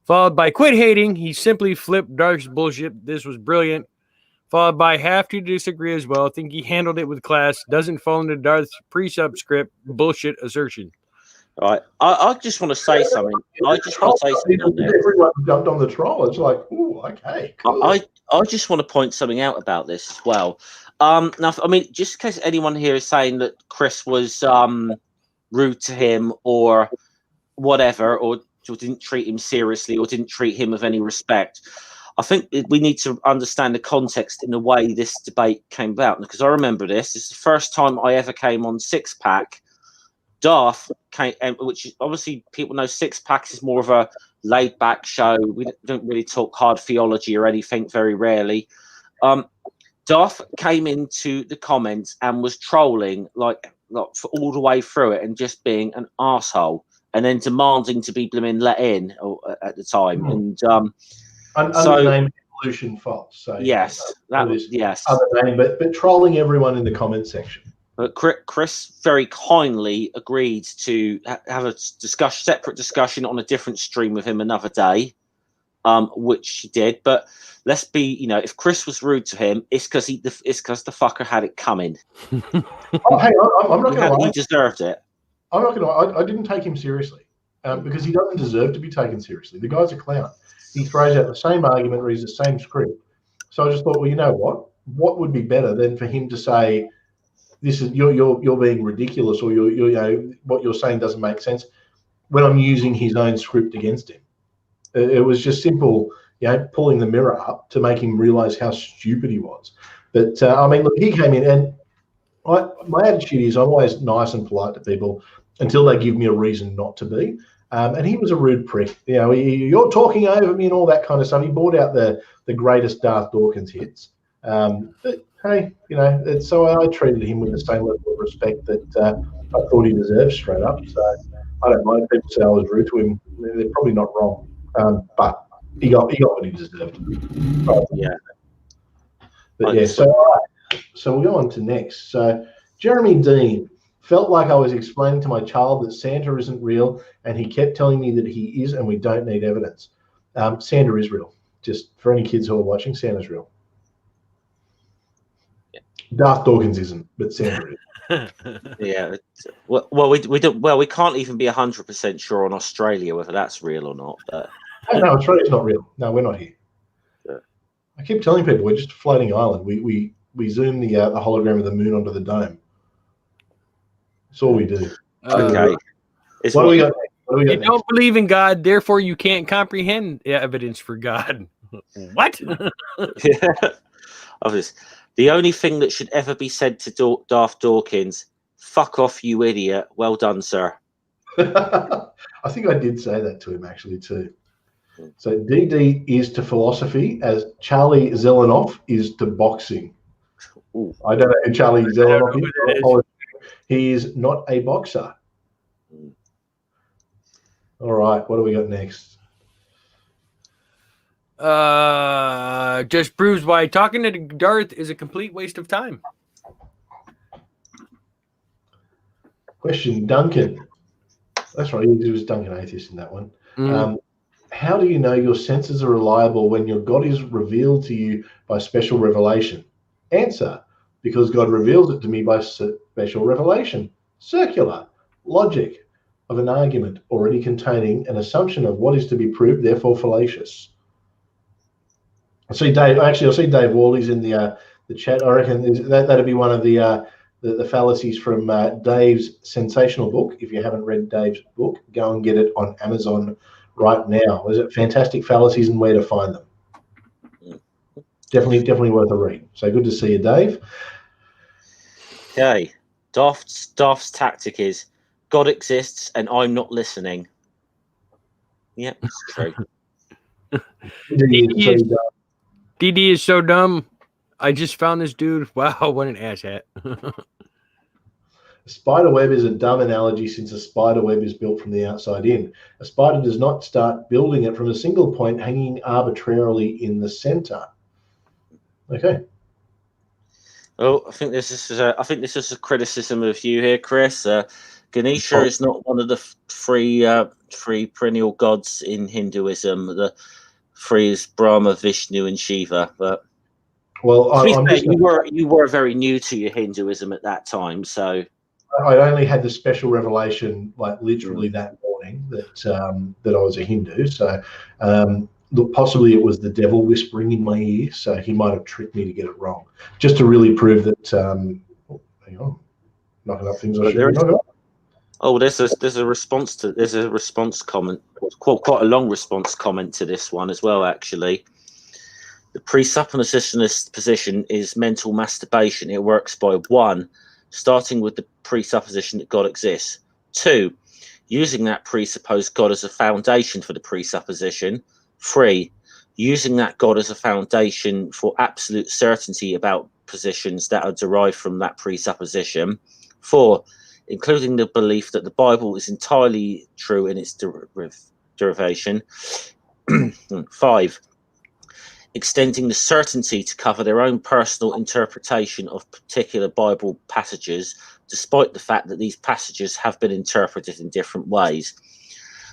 Followed by quit hating. He simply flipped Darth's bullshit. This was brilliant. Followed by have to disagree as well. I think he handled it with class. Doesn't fall into Darth's pre-sub script bullshit assertion. All right. I just want to say something. Everyone jumped on the troll. It's like, ooh, okay, cool. I just want to point something out about this as well. Now, I mean, just in case anyone here is saying that Chris was rude to him or whatever, or didn't treat him seriously or didn't treat him with any respect, I think we need to understand the context in the way this debate came about. Because I remember this. It's the first time I ever came on Six Pack. Darth came, which obviously people know Six Packs is more of a laid-back show. We don't really talk hard theology or anything, very rarely. Darth came into the comments and was trolling like for all the way through it and just being an arsehole and then demanding to be blooming let in at the time. And under the name Evolution False. So yes, yes. Other name, but trolling everyone in the comment section. But Chris very kindly agreed to have a separate discussion on a different stream with him another day, which he did. But let's be, if Chris was rude to him, it's because the fucker had it coming. Hey, I'm not going to lie. He deserved it. I'm not going to lie. I didn't take him seriously because he doesn't deserve to be taken seriously. The guy's a clown. He throws out the same argument, reads the same script. So I just thought, well, you know what? What would be better than for him to say, "This is you're being ridiculous," or you're what you're saying doesn't make sense, when I'm using his own script against him. It was just simple, pulling the mirror up to make him realize how stupid he was. But I mean, look, he came in, and my attitude is I'm always nice and polite to people until they give me a reason not to be. And he was a rude prick. You're talking over me and all that kind of stuff. He brought out the greatest Darth Dawkins hits. But hey, so I treated him with the same level of respect that I thought he deserved straight up. So I don't mind if people say I was rude to him. They're probably not wrong. But he got what he deserved. Yeah. But yeah, so we'll go on to next. So Jeremy Dean felt like I was explaining to my child that Santa isn't real, and he kept telling me that he is, and we don't need evidence. Santa is real. Just for any kids who are watching, Santa's real. Darth Dawkins isn't, but Santa is. Yeah. We can't even be 100% sure on Australia whether that's real or not. But no, Australia's not real. No, we're not here. Yeah. I keep telling people we're just a floating island. We zoom the hologram of the moon onto the dome. That's all we do. Okay. What do we got? You don't believe in God, therefore you can't comprehend evidence for God. What? Yeah. Obviously. The only thing that should ever be said to Darth Dawkins, fuck off, you idiot. Well done, sir. I think I did say that to him, actually, too. So DD is to philosophy as Charlie Zelenoff is to boxing. Ooh. I don't know who Charlie Zelenoff is. He is not a boxer. All right, what do we got next? Just proves why talking to Darth is a complete waste of time. Question, Duncan. That's right, it was Duncan Atheist in that one. Mhm. How do you know your senses are reliable when your God is revealed to you by special revelation? Answer, because God reveals it to me by special revelation. Circular. Logic of an argument already containing an assumption of what is to be proved, therefore fallacious. I see Dave Worley's in the chat. I reckon that'd be one of the fallacies from Dave's sensational book. If you haven't read Dave's book, go and get it on Amazon right now. Is it Fantastic Fallacies and Where to Find Them? Definitely worth a read. So good to see you, Dave. Okay. Darth's tactic is God exists and I'm not listening. Yep, it's true. DD is so dumb. I just found this dude. Wow, what an asshat. A spider web is a dumb analogy since a spider web is built from the outside in. A spider does not start building it from a single point hanging arbitrarily in the center. Okay. Oh, I think this is a criticism of you here, Chris. Ganesha is not one of the three perennial gods in Hinduism. The three is Brahma, Vishnu, and Shiva. But you were very new to your Hinduism at that time, so I only had the special revelation like literally that morning that I was a Hindu. So look, possibly it was the devil whispering in my ear, so he might have tricked me to get it wrong, just to really prove that. Hang on, knocking up things I shouldn't be knocking up. Oh, there's a response comment, quite a long response comment to this one as well. Actually, the presuppositionist position is mental masturbation. It works by 1, starting with the presupposition that God exists. 2, using that presupposed God as a foundation for the presupposition. 3, using that God as a foundation for absolute certainty about positions that are derived from that presupposition. 4, including the belief that the Bible is entirely true in its derivation. 5, extending the certainty to cover their own personal interpretation of particular Bible passages, despite the fact that these passages have been interpreted in different ways.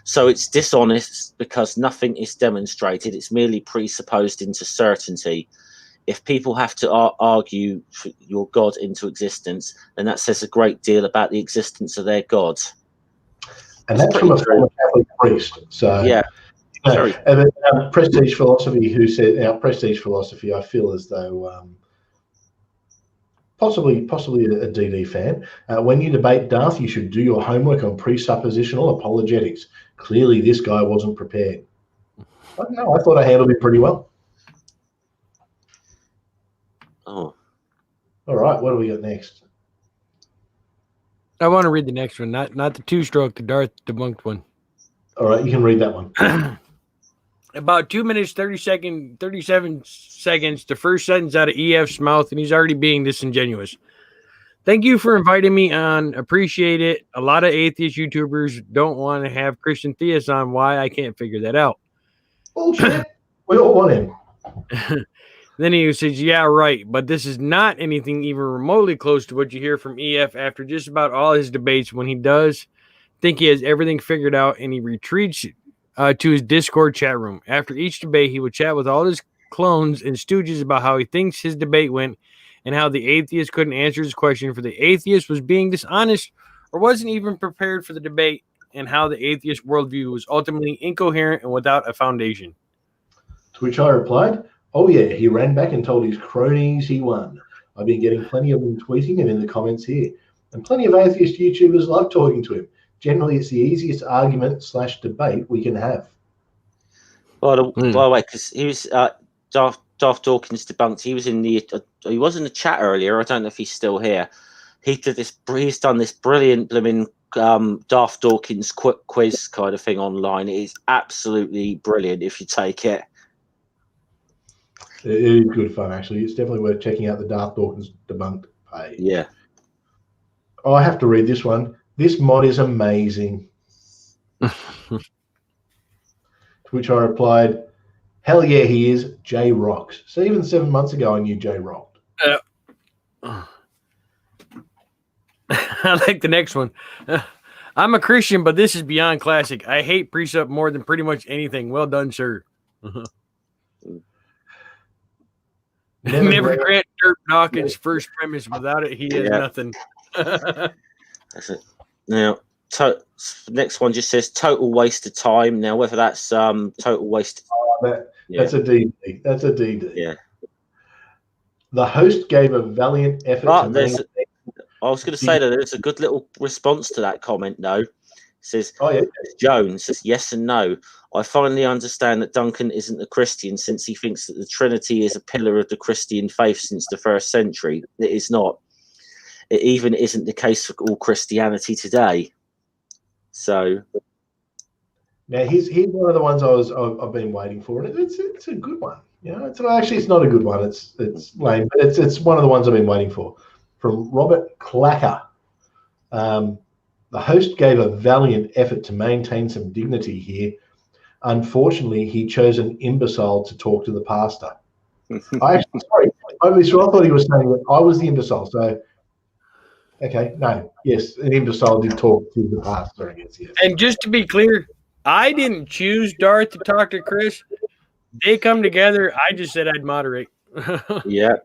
So it's dishonest because nothing is demonstrated. It's merely presupposed into certainty. If people have to argue your God into existence, then that says a great deal about the existence of their God. And that's from a former Catholic priest. So yeah. Prestige Philosophy, who said, now Prestige Philosophy, I feel as though possibly a DD fan. When you debate Darth, you should do your homework on presuppositional apologetics. Clearly, this guy wasn't prepared. No, I thought I handled it pretty well. Oh. All right, what do we got next? I want to read the next one, not the 2-stroke, the Darth debunked one. All right, you can read that one. About 2 minutes, 37 seconds, the first sentence out of EF's mouth, and he's already being disingenuous. Thank you for inviting me on. Appreciate it. A lot of atheist YouTubers don't want to have Christian theists on. Why? I can't figure that out. Bullshit. We all want him. Then he says, yeah, right. But this is not anything even remotely close to what you hear from EF after just about all his debates. When he does think he has everything figured out, and he retreats to his Discord chat room. After each debate, he would chat with all his clones and stooges about how he thinks his debate went and how the atheist couldn't answer his question, for the atheist was being dishonest or wasn't even prepared for the debate, and how the atheist worldview was ultimately incoherent and without a foundation. To which I replied, oh yeah, he ran back and told his cronies he won. I've been getting plenty of them tweeting and in the comments here. And plenty of atheist YouTubers love talking to him. Generally, it's the easiest argument/debate we can have. By the way, because he was Darth Dawkins debunked. He was in he was in the chat earlier. I don't know if he's still here. He's done this brilliant blooming Darth Dawkins quiz kind of thing online. It is absolutely brilliant if you take it. It is good fun, actually. It's definitely worth checking out the Darth Dawkins debunked page. Yeah. Oh, I have to read this one. This mod is amazing. To which I replied, Hell yeah, he is. Jay rocks. So even 7 months ago, I knew Jay rocked. I like the next one. I'm a Christian, but this is beyond classic. I hate precept more than pretty much anything. Well done, sir. Never grant Darth Dawkins' first premise. Without it, he has nothing. That's it. Now, next one just says total waste of time. Now, whether that's total waste. That's a DD. That's a DD. Yeah. The host gave a valiant effort. I was going to say that there's a good little response to that comment, though. It says, Jones says, yes and no. I finally understand that Duncan isn't a Christian since he thinks that the Trinity is a pillar of the Christian faith since the 1st century. It is not. It even isn't the case for all Christianity today. So, now he's one of the ones I've been waiting for, and it's a good one. You know, it's not a good one. It's lame, but it's one of the ones I've been waiting for. From Robert Clacker, the host gave a valiant effort to maintain some dignity here. Unfortunately, he chose an imbecile to talk to the pastor. I thought he was saying that I was the imbecile. So, okay, no, yes, an imbecile did talk to the pastor, I guess. Yes. And just to be clear, I didn't choose Darth to talk to Chris. They come together. I just said I'd moderate. Yeah.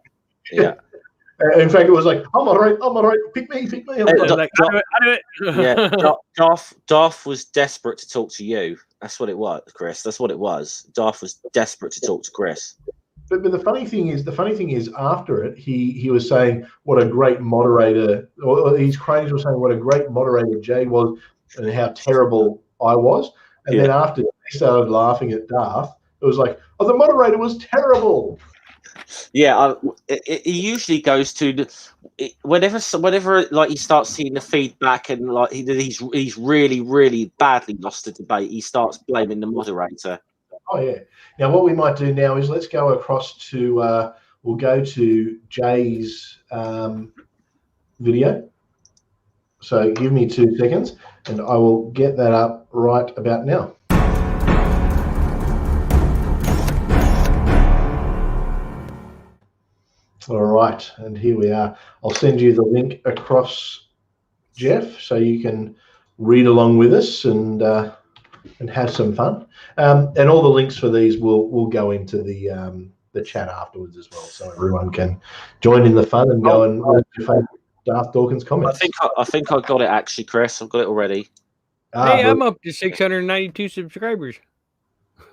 In fact, it was like, I'll moderate, pick me. Darth was desperate to talk to you. That's what it was, Chris. That's what it was. Darth was desperate to talk to Chris. But the funny thing is, after it, he was saying what a great moderator, or his cronies were saying what a great moderator Jay was, and how terrible I was. And then after they started laughing at Darth, it was like, oh, the moderator was terrible. Yeah, it usually goes to whenever like he starts seeing the feedback and like he's really, really badly lost the debate. He starts blaming the moderator. Oh yeah. Now what we might do now is let's go across to we'll go to Jay's video. So give me 2 seconds, and I will get that up right about now. All right, and here we are. I'll send you the link across, Jeff, so you can read along with us and have some fun. And all the links for these will go into the chat afterwards as well, so everyone can join in the fun and go and read your favorite Darth Dawkins comments. I think I got it actually, Chris. I've got it already. Hey, I'm up to 692 subscribers.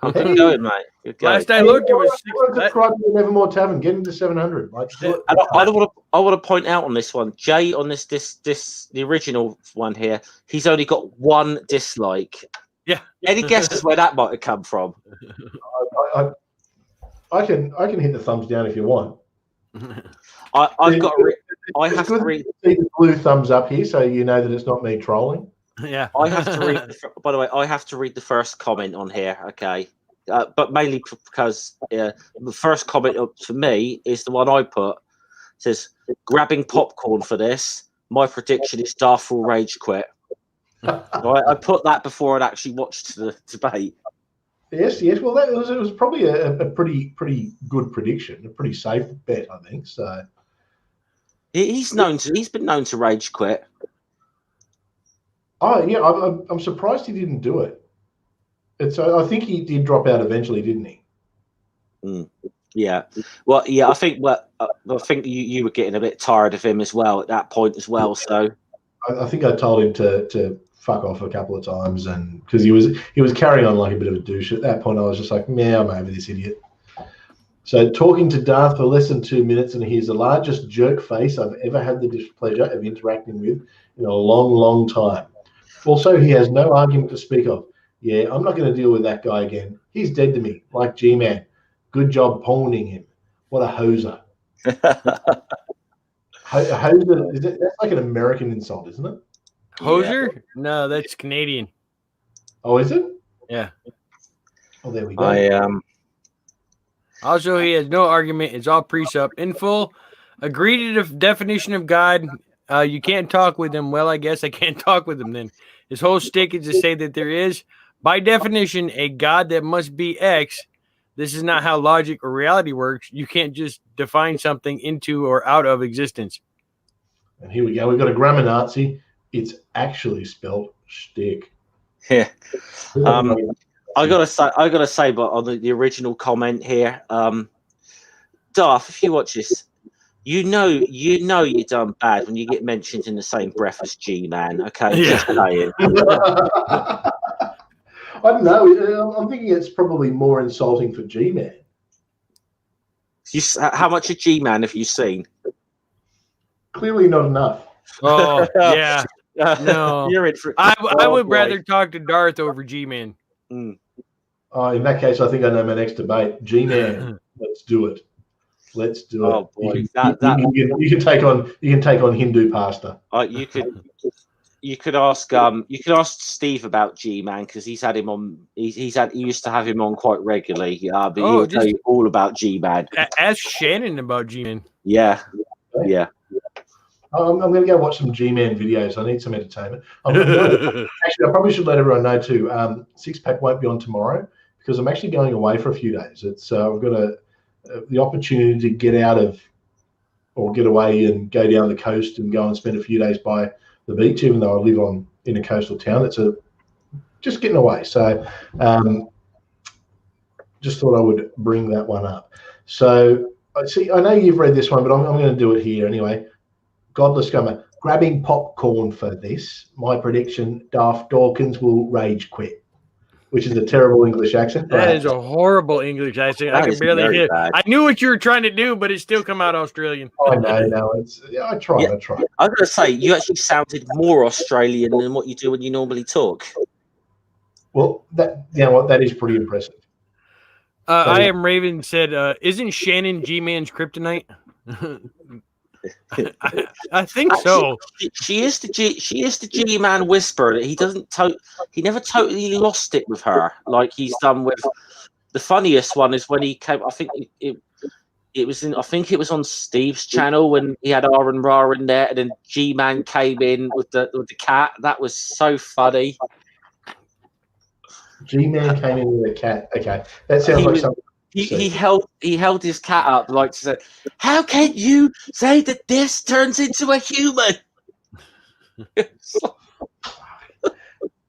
I'm going, mate. Last I looked, it was subscribe to the Nevermore Tavern. Get into 700. I want to point out on this one, Jay, on this the original one here, he's only got 1 dislike. Yeah. Any guesses where that might have come from? I can hit the thumbs down if you want. I have to read the blue thumbs up here, so you know that it's not me trolling. Yeah, I have to read. By the way, I have to read the first comment on here. Okay, but mainly because the first comment for me is the one I put. It says, "Grabbing popcorn for this. My prediction is Darth will rage quit." I put that before I'd actually watched the debate. Yes. Well, it was probably a pretty good prediction, a pretty safe bet, I think. So he's been known to rage quit. Oh yeah, I'm surprised he didn't do it. I think he did drop out eventually, didn't he? Yeah. Well, yeah. I think you were getting a bit tired of him as well at that point as well. So I think I told him to fuck off a couple of times, and because he was carrying on like a bit of a douche at that point, I was just like, man, I'm over this idiot. So talking to Darth for less than 2 minutes, and he's the largest jerk face I've ever had the displeasure of interacting with in a long, long time. Also, he has no argument to speak of. Yeah, I'm not going to deal with that guy again. He's dead to me, like G-Man. Good job pawning him. What a hoser. Hoser, that's like an American insult, isn't it? Hoser? Yeah. No, that's Canadian. Oh, is it? Yeah. Oh, there we go. Also, he has no argument. It's all precept in full. Agree to the definition of God. You can't talk with him. Well, I guess I can't talk with him then. His whole shtick is to say that there is, by definition, a God that must be X. This is not how logic or reality works. You can't just define something into or out of existence. And here we go. We've got a grammar Nazi. It's actually spelled shtick. Yeah. I gotta say, but on the original comment here, Darth, if you watch this, you know you done bad when you get mentioned in the same breath as G-Man. Okay, Yeah. just saying. I don't know. I'm thinking it's probably more insulting for G-Man. How much of G-Man have you seen? Clearly not enough. Oh, yeah. No. You're in for. I would rather talk to Darth over G-Man. Oh, in that case, I think I know my next debate. G-Man, let's do it. Let's do it. Oh boy, you can take on Hindu pasta. You could ask Steve about G-Man because he's had him on. He used to have him on quite regularly. But he'll tell you all about G-Man. Ask Shannon about G-Man. Yeah. I'm going to go watch some G-Man videos. I need some entertainment. Actually, I probably should let everyone know too. Six Pack won't be on tomorrow because I'm actually going away for a few days. It's I've got the opportunity to get away and go down the coast and go and spend a few days by the beach, even though I live in a coastal town. It's just getting away. So just thought I would bring that one up. So I know you've read this one, but I'm going to do it here anyway. Godless Gummer, grabbing popcorn for this. My prediction, Darth Dawkins will rage quit, which is a terrible English accent. That is a horrible English accent. I can barely hear. I knew what you were trying to do, but it still come out Australian. I know. I tried. I'm going to say, you actually sounded more Australian than what you do when you normally talk. Well, that is pretty impressive. I Am Raven said, isn't Shannon G-Man's kryptonite? I think so. She is the G-Man whisperer. He never totally lost it with her like he's done with. The funniest one is when he came. I think it was on Steve's channel when he had R and Ra in there, and then G-Man came in with the cat. That was so funny. G-Man came in with a cat. Okay, that sounds like something. He held his cat up like to say, "How can you say that this turns into a human?"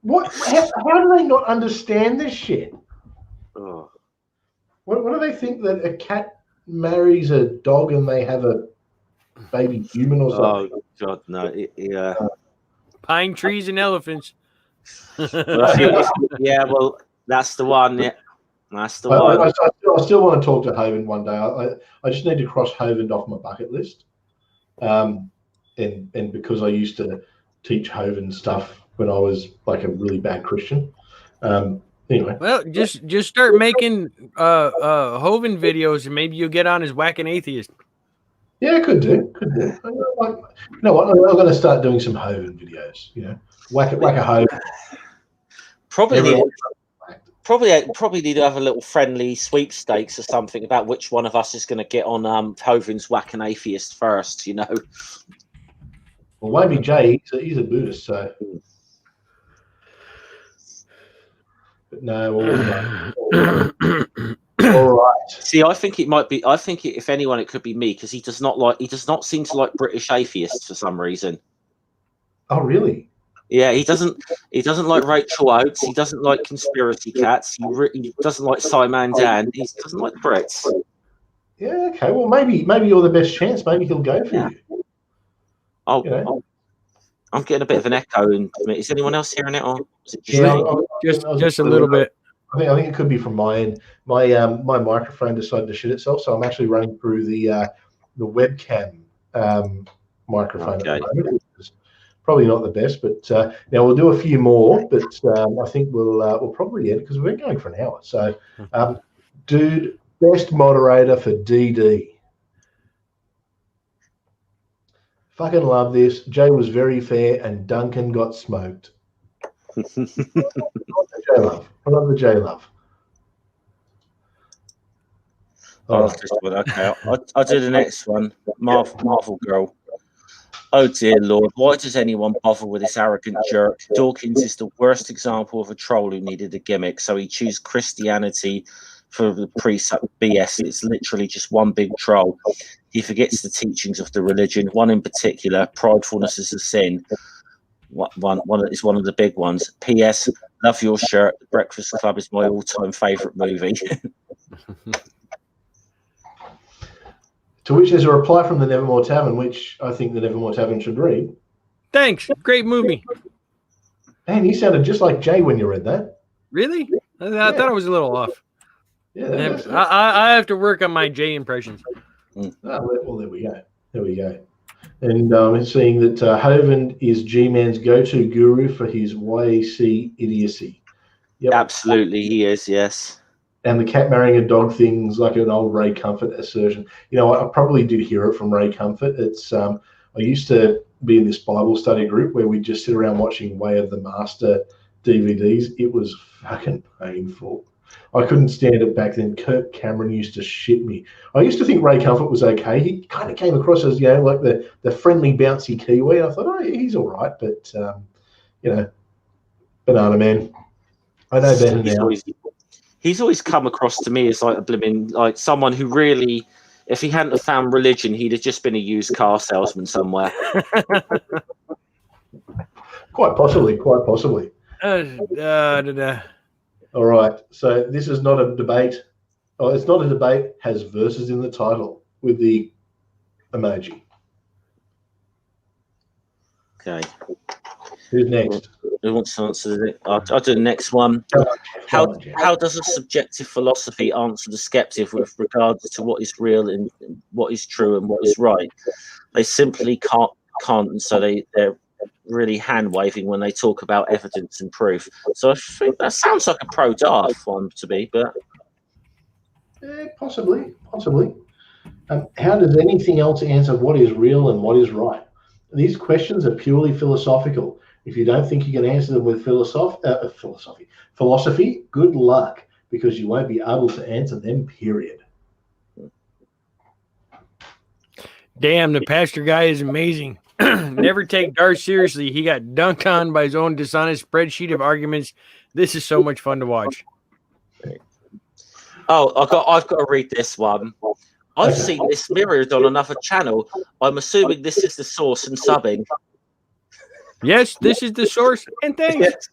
What? How do they not understand this shit? Oh. What do they think that a cat marries a dog and they have a baby human or something? Oh God, no! Yeah. Pine trees and elephants. Yeah, well, that's the one. Yeah. That's the one. I still want to talk to Hovind one day. I just need to cross Hovind off my bucket list. And because I used to teach Hovind stuff when I was like a really bad Christian. Anyway. Well, just start making Hovind videos and maybe you'll get on as Whacking Atheist. Yeah, could do. You know what? I'm going to start doing some Hovind videos. Whack a Hovind. Probably need to have a little friendly sweepstakes or something about which one of us is going to get on Hovind's Whacking Atheist first, Well, maybe Jay, he's a Buddhist, so. But no, all right. See, I think it might be. I think if anyone, it could be me because he does not seem to like British atheists for some reason. Oh, really? Yeah, he doesn't like Rachel Oates. He doesn't like conspiracy cats. He doesn't like Simon Dan. He doesn't like Brits. Yeah, okay. Well, maybe you're the best chance. Maybe he'll go for you. I'm getting a bit of an echo. Is anyone else hearing it, or is it just a little bit? I think it could be from my end. My microphone decided to shit itself, so I'm actually running through the webcam microphone at the moment. Probably not the best, but now we'll do a few more. But I think we'll probably end because we've been going for an hour. So, dude, best moderator for DD. Fucking love this. Jay was very fair, and Duncan got smoked. I love the J love. Okay, I'll do the next one. Marvel Girl. Oh dear Lord, why does anyone bother with this arrogant jerk? Dawkins is the worst example of a troll who needed a gimmick, so he chose Christianity for the precept BS. It's literally just one big troll. He forgets the teachings of the religion. One in particular, pridefulness is a sin. One is one of the big ones. P.S. Love your shirt. The Breakfast Club is my all-time favourite movie. To which there's a reply from the Nevermore Tavern, which I think the Nevermore Tavern should read. Thanks. Great movie. Man, you sounded just like Jay when you read that. Really? I thought it was a little off. Yeah, I have to work on my Jay impressions. Oh, well, there we go. There we go. And it's seeing that Hovind is G-Man's go-to guru for his YAC idiocy. Yep. Absolutely, he is, yes. And the cat marrying a dog thing's like an old Ray Comfort assertion. You know, I probably did hear it from Ray Comfort. It's I used to be in this Bible study group where we'd just sit around watching Way of the Master DVDs. It was fucking painful. I couldn't stand it back then. Kirk Cameron used to shit me. I used to think Ray Comfort was okay. He kind of came across as, you know, like the friendly, bouncy Kiwi. I thought, oh, he's all right. But, you know, Banana Man. I know better now. He's always come across to me as like a blimmin', like someone who really, if he hadn't have found religion, he'd have just been a used car salesman somewhere. Quite possibly. All right. So this is not a debate. Oh, it's not a debate. Has verses in the title with the emoji. Okay. Who's next? Who wants to answer it? I'll do the next one. How does a subjective philosophy answer the skeptic with regards to what is real and what is true and what is right? They simply can't, and so they're really hand waving when they talk about evidence and proof. So I think that sounds like a pro-Darth one to me, but possibly. How does anything else answer what is real and what is right? These questions are purely philosophical. If you don't think you can answer them with philosophy, good luck, because you won't be able to answer them, period. Damn, the pastor guy is amazing. Never take Darth seriously. He got dunked on by his own dishonest spreadsheet of arguments. This is so much fun to watch. Oh, I've got to read this one. I've seen this mirrored on another channel. I'm assuming this is the source and subbing. Yes, this is the source. And thanks.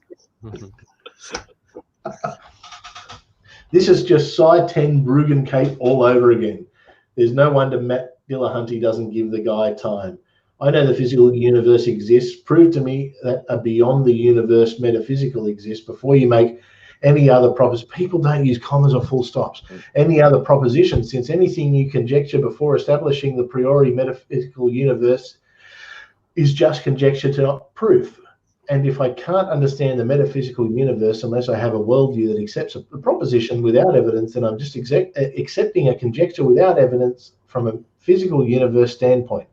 This is just Psi 10 Bruggen Cape all over again. There's no wonder Matt Dillahunty doesn't give the guy time. I know the physical universe exists. Prove to me that a beyond the universe metaphysical exists before you make any other proposition. People don't use commas or full stops. Any other proposition, since anything you conjecture before establishing the priori metaphysical universe is just conjecture to not proof. And if I can't understand the metaphysical universe unless I have a worldview that accepts a proposition without evidence, then I'm just accepting a conjecture without evidence from a physical universe standpoint.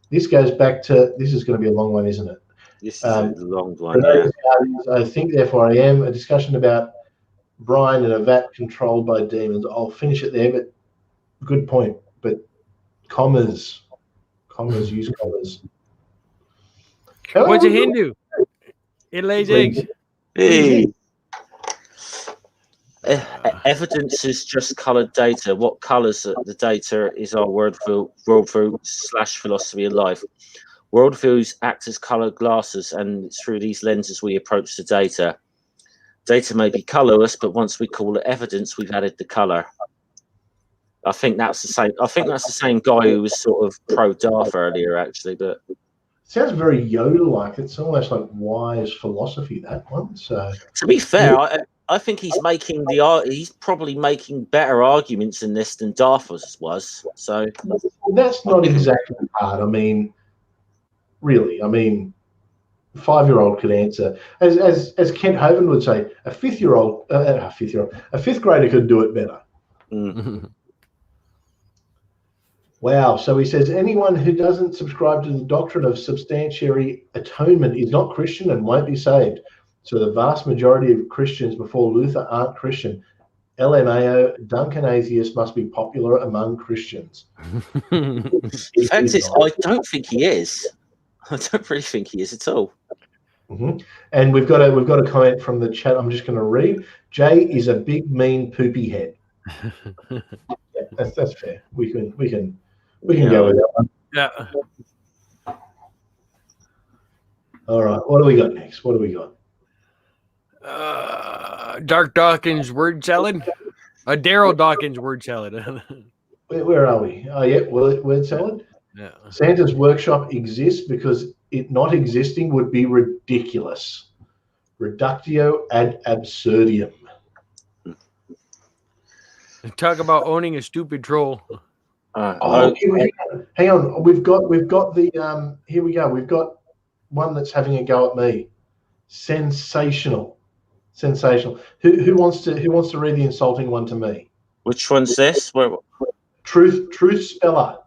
This goes back to, this is going to be a long one, isn't it? This is a long one, yeah. I think, therefore, I am. A discussion about brine in a vat controlled by demons. I'll finish it there, but good point. But commas, use commas. What's a Hindu? It lays eggs. Hey. Evidence is just coloured data. What colours the data is our worldview / philosophy of life. Worldviews act as coloured glasses, and through these lenses we approach the data. Data may be colourless, but once we call it evidence, we've added the colour. I think that's the same. I think that's the same guy who was sort of pro-Darth earlier, actually. But sounds very Yoda-like. It's almost like wise philosophy, that one. So to be fair, I think he's probably making better arguments in this than Darth was. So that's not exactly hard. I mean, really, 5-year-old could answer, as Kent Hovind would say, a fifth grader could do it better. Mm. Wow. So he says anyone who doesn't subscribe to the doctrine of substantiary atonement is not Christian and won't be saved. So the vast majority of Christians before Luther aren't Christian. LMAO, Duncan Atheist must be popular among Christians. The fact is, I don't think he is. I don't really think he is at all. Mm-hmm. And we've got a comment from the chat. I'm just going to read. Jay is a big, mean, poopy head. That's fair. We can go with that one. Yeah. All right. What do we got next? What do we got? Darth Dawkins word salad. Daryl Dawkins word salad. Where are we? Oh, yeah. Word salad. Yeah. Santa's workshop exists because it not existing would be ridiculous. Reductio ad absurdum. Talk about owning a stupid troll. Hang on. We've got the here we go. We've got one that's having a go at me. Sensational. Who wants to read the insulting one to me? Which one's this? Truth speller.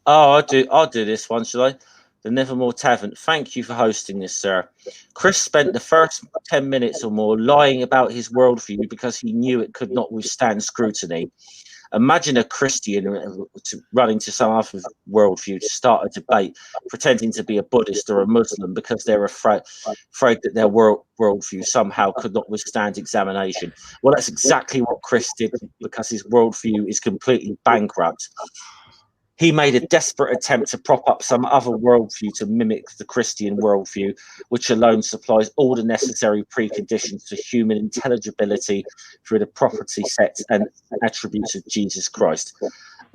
Oh, I'll do this one, shall I? The Nevermore Tavern. Thank you for hosting this, sir. Chris spent the first 10 minutes or more lying about his worldview because he knew it could not withstand scrutiny. Imagine a Christian running to some other worldview to start a debate, pretending to be a Buddhist or a Muslim because they're afraid that their worldview somehow could not withstand examination. Well, that's exactly what Chris did because his worldview is completely bankrupt. He made a desperate attempt to prop up some other worldview to mimic the Christian worldview, which alone supplies all the necessary preconditions to human intelligibility through the property sets and attributes of Jesus Christ.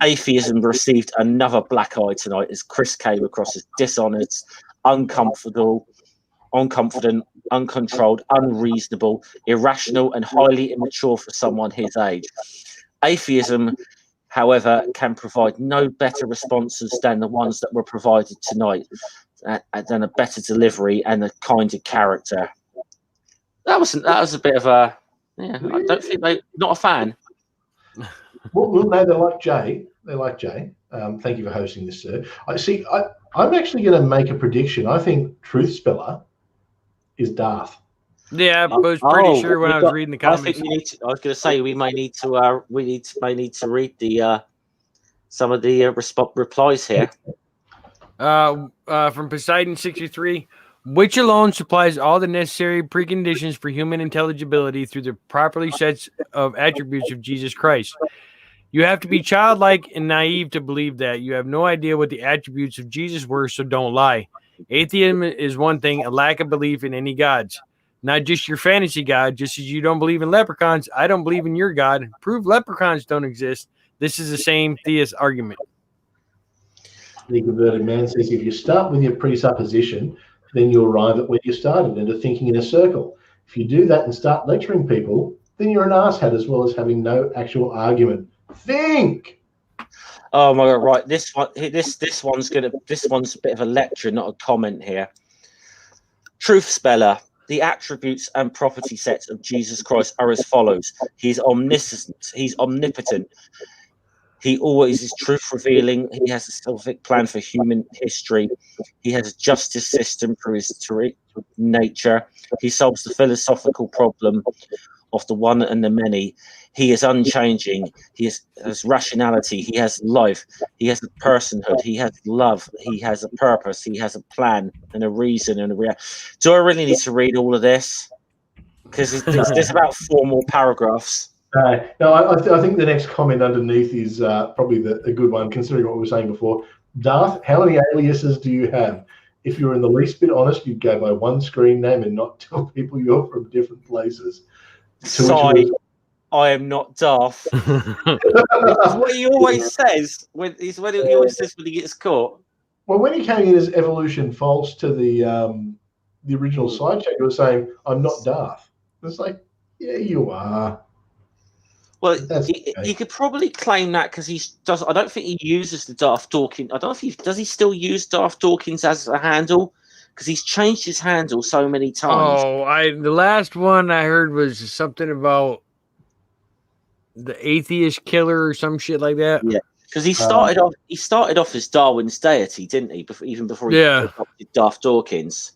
Atheism received another black eye tonight as Chris came across as dishonest, uncomfortable, unconfident, uncontrolled, unreasonable, irrational, and highly immature for someone his age. Atheism, however, can provide no better responses than the ones that were provided tonight, than a better delivery and a kinder character. That was a bit of a I don't think not a fan. Well, no, they're like Jay. Thank you for hosting this, sir. I'm actually going to make a prediction. I think Truth Speller is Darth. Yeah, I was pretty sure when I was reading the comments. I think I was going to say we may need to read the some of the replies here. From Poseidon 63, which alone supplies all the necessary preconditions for human intelligibility through the properly sets of attributes of Jesus Christ. You have to be childlike and naive to believe that. You have no idea what the attributes of Jesus were, so don't lie. Atheism is one thing, a lack of belief in any gods. Not just your fantasy god, just as you don't believe in leprechauns, I don't believe in your god. Prove leprechauns don't exist. This is the same theist argument. The converted man says if you start with your presupposition, then you arrive at where you started, into thinking in a circle. If you do that and start lecturing people, then you're an asshat as well as having no actual argument. Think! Oh my god! Right, this one's a bit of a lecture, not a comment here. Truth speller. The attributes and property sets of Jesus Christ are as follows. He's omniscient. He's omnipotent. He always is truth revealing. He has a specific plan for human history. He has a justice system through his nature. He solves the philosophical problem of the one and the many. He is unchanging. He has rationality. He has life. He has a personhood. He has love. He has a purpose. He has a plan and a reason and a reaction. Do I really need to read all of this? Because there's about 4 more paragraphs. No, I think the next comment underneath is probably a good one, considering what we were saying before. Darth, how many aliases do you have? If you're in the least bit honest, you'd go by one screen name and not tell people you're from different places. Sorry, I am not Darth. That's what he always says when he gets caught. Well, when he came in as Evolution False to the original side chat, he was saying, "I'm not Darth." It's like, yeah, you are. Well, he could probably claim that because he does. I don't think he uses the Darth Dawkins. I don't know if does he still use Darth Dawkins as a handle, because he's changed his handle so many times. Oh, the last one I heard was something about the atheist killer or some shit like that. Yeah, because he started off as Darwin's deity, didn't he? Even before he adopted Darth Dawkins.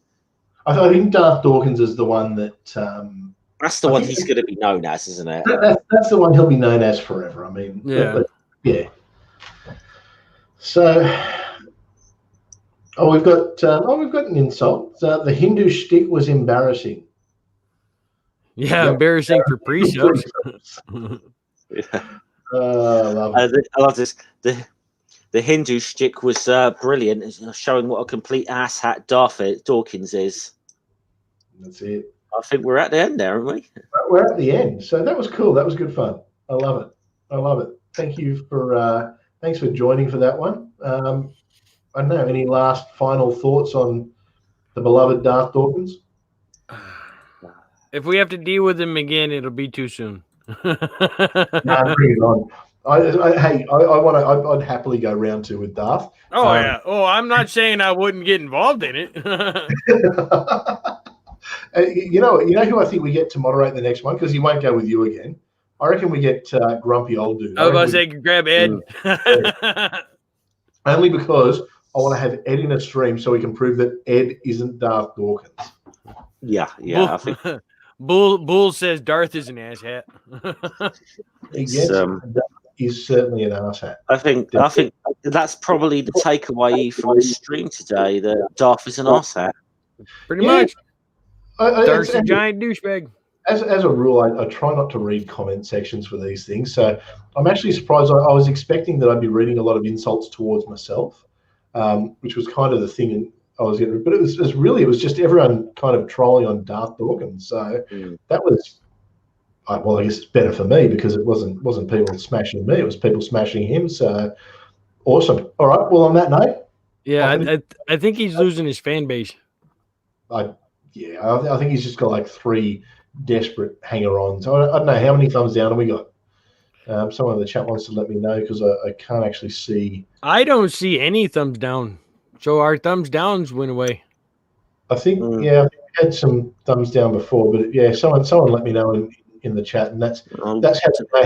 I think Darth Dawkins is the one that. That's the one he's going to be known as, isn't it? That's the one he'll be known as forever. I mean, yeah. So, we've got an insult. The Hindu shtick was embarrassing. Yeah, embarrassing for precepts. Yeah. I love it. I love this. The Hindu shtick was brilliant, showing what a complete asshat Darth Dawkins is. That's it. I think we're at the end there, aren't we? We're at the end. So that was cool. That was good fun. I love it. I love it. Thank you for thanks for joining for that one. I don't know, any last final thoughts on the beloved Darth Dawkins? If we have to deal with him again, it'll be too soon. Bring it on. I'd happily go round 2 with Darth. Oh yeah. Oh, I'm not saying I wouldn't get involved in it. You know who I think we get to moderate the next one, because he won't go with you again. I reckon we get grumpy old dude. I was about to say grab Ed. Only because I want to have Ed in a stream so we can prove that Ed isn't Darth Dawkins. Yeah. Bull, I think Bull says Darth is an asshat. He's certainly an asshat. I think that's probably the takeaway from the stream today, that Darth is an asshat. Pretty much. Darth's a And giant douchebag. as a rule, I try not to read comment sections for these things. So I'm actually surprised. I was expecting that I'd be reading a lot of insults towards myself, which was kind of the thing I was getting. But it was just everyone kind of trolling on Darth Dawkins. So that was, well, I guess it's better for me, because it wasn't people smashing me. It was people smashing him. So awesome. All right. Well, on that note. Yeah, I think he's losing his fan base. I think he's just got like 3 desperate hanger-ons. I don't know, how many thumbs down have we got? Someone in the chat wants to let me know, because I can't actually see. I don't see any thumbs down. So our thumbs downs went away. I think we had some thumbs down before, but someone let me know in the chat, and that's how to know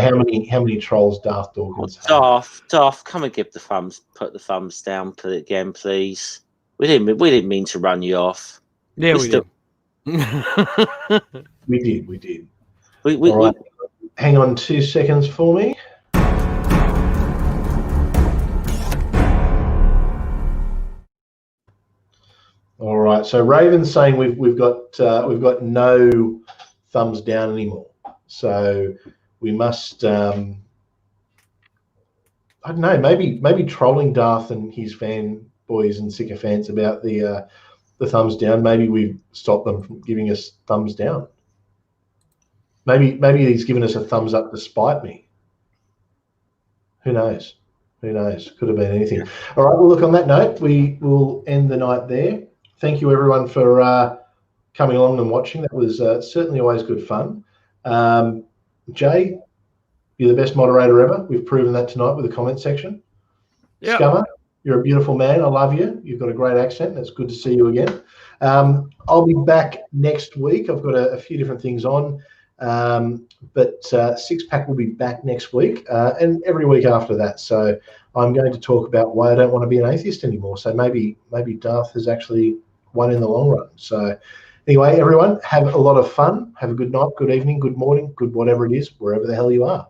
how many trolls Darth Dawkins has. Darth, come and give the thumbs. Put the thumbs down again, please. We didn't mean to run you off. Yeah, we did. We did. All right. Hang on 2 seconds for me. All right. So Raven's saying we've got no thumbs down anymore. So we must I don't know, maybe trolling Darth and his fanboys and sycophants about the thumbs down. Maybe we've stopped them from giving us thumbs down. Maybe he's given us a thumbs up to spite me. Who knows? Could have been anything. All right. Well, look, on that note, we will end the night there. Thank you, everyone, for coming along and watching. That was certainly always good fun. Jay, you're the best moderator ever. We've proven that tonight with the comment section. Yep. Scummer, you're a beautiful man. I love you. You've got a great accent. It's good to see you again. I'll be back next week. I've got a few different things on, but Six Pack will be back next week and every week after that. So I'm going to talk about why I don't want to be an atheist anymore. So maybe Darth has actually won in the long run. So anyway, everyone, have a lot of fun. Have a good night, good evening, good morning, good whatever it is, wherever the hell you are.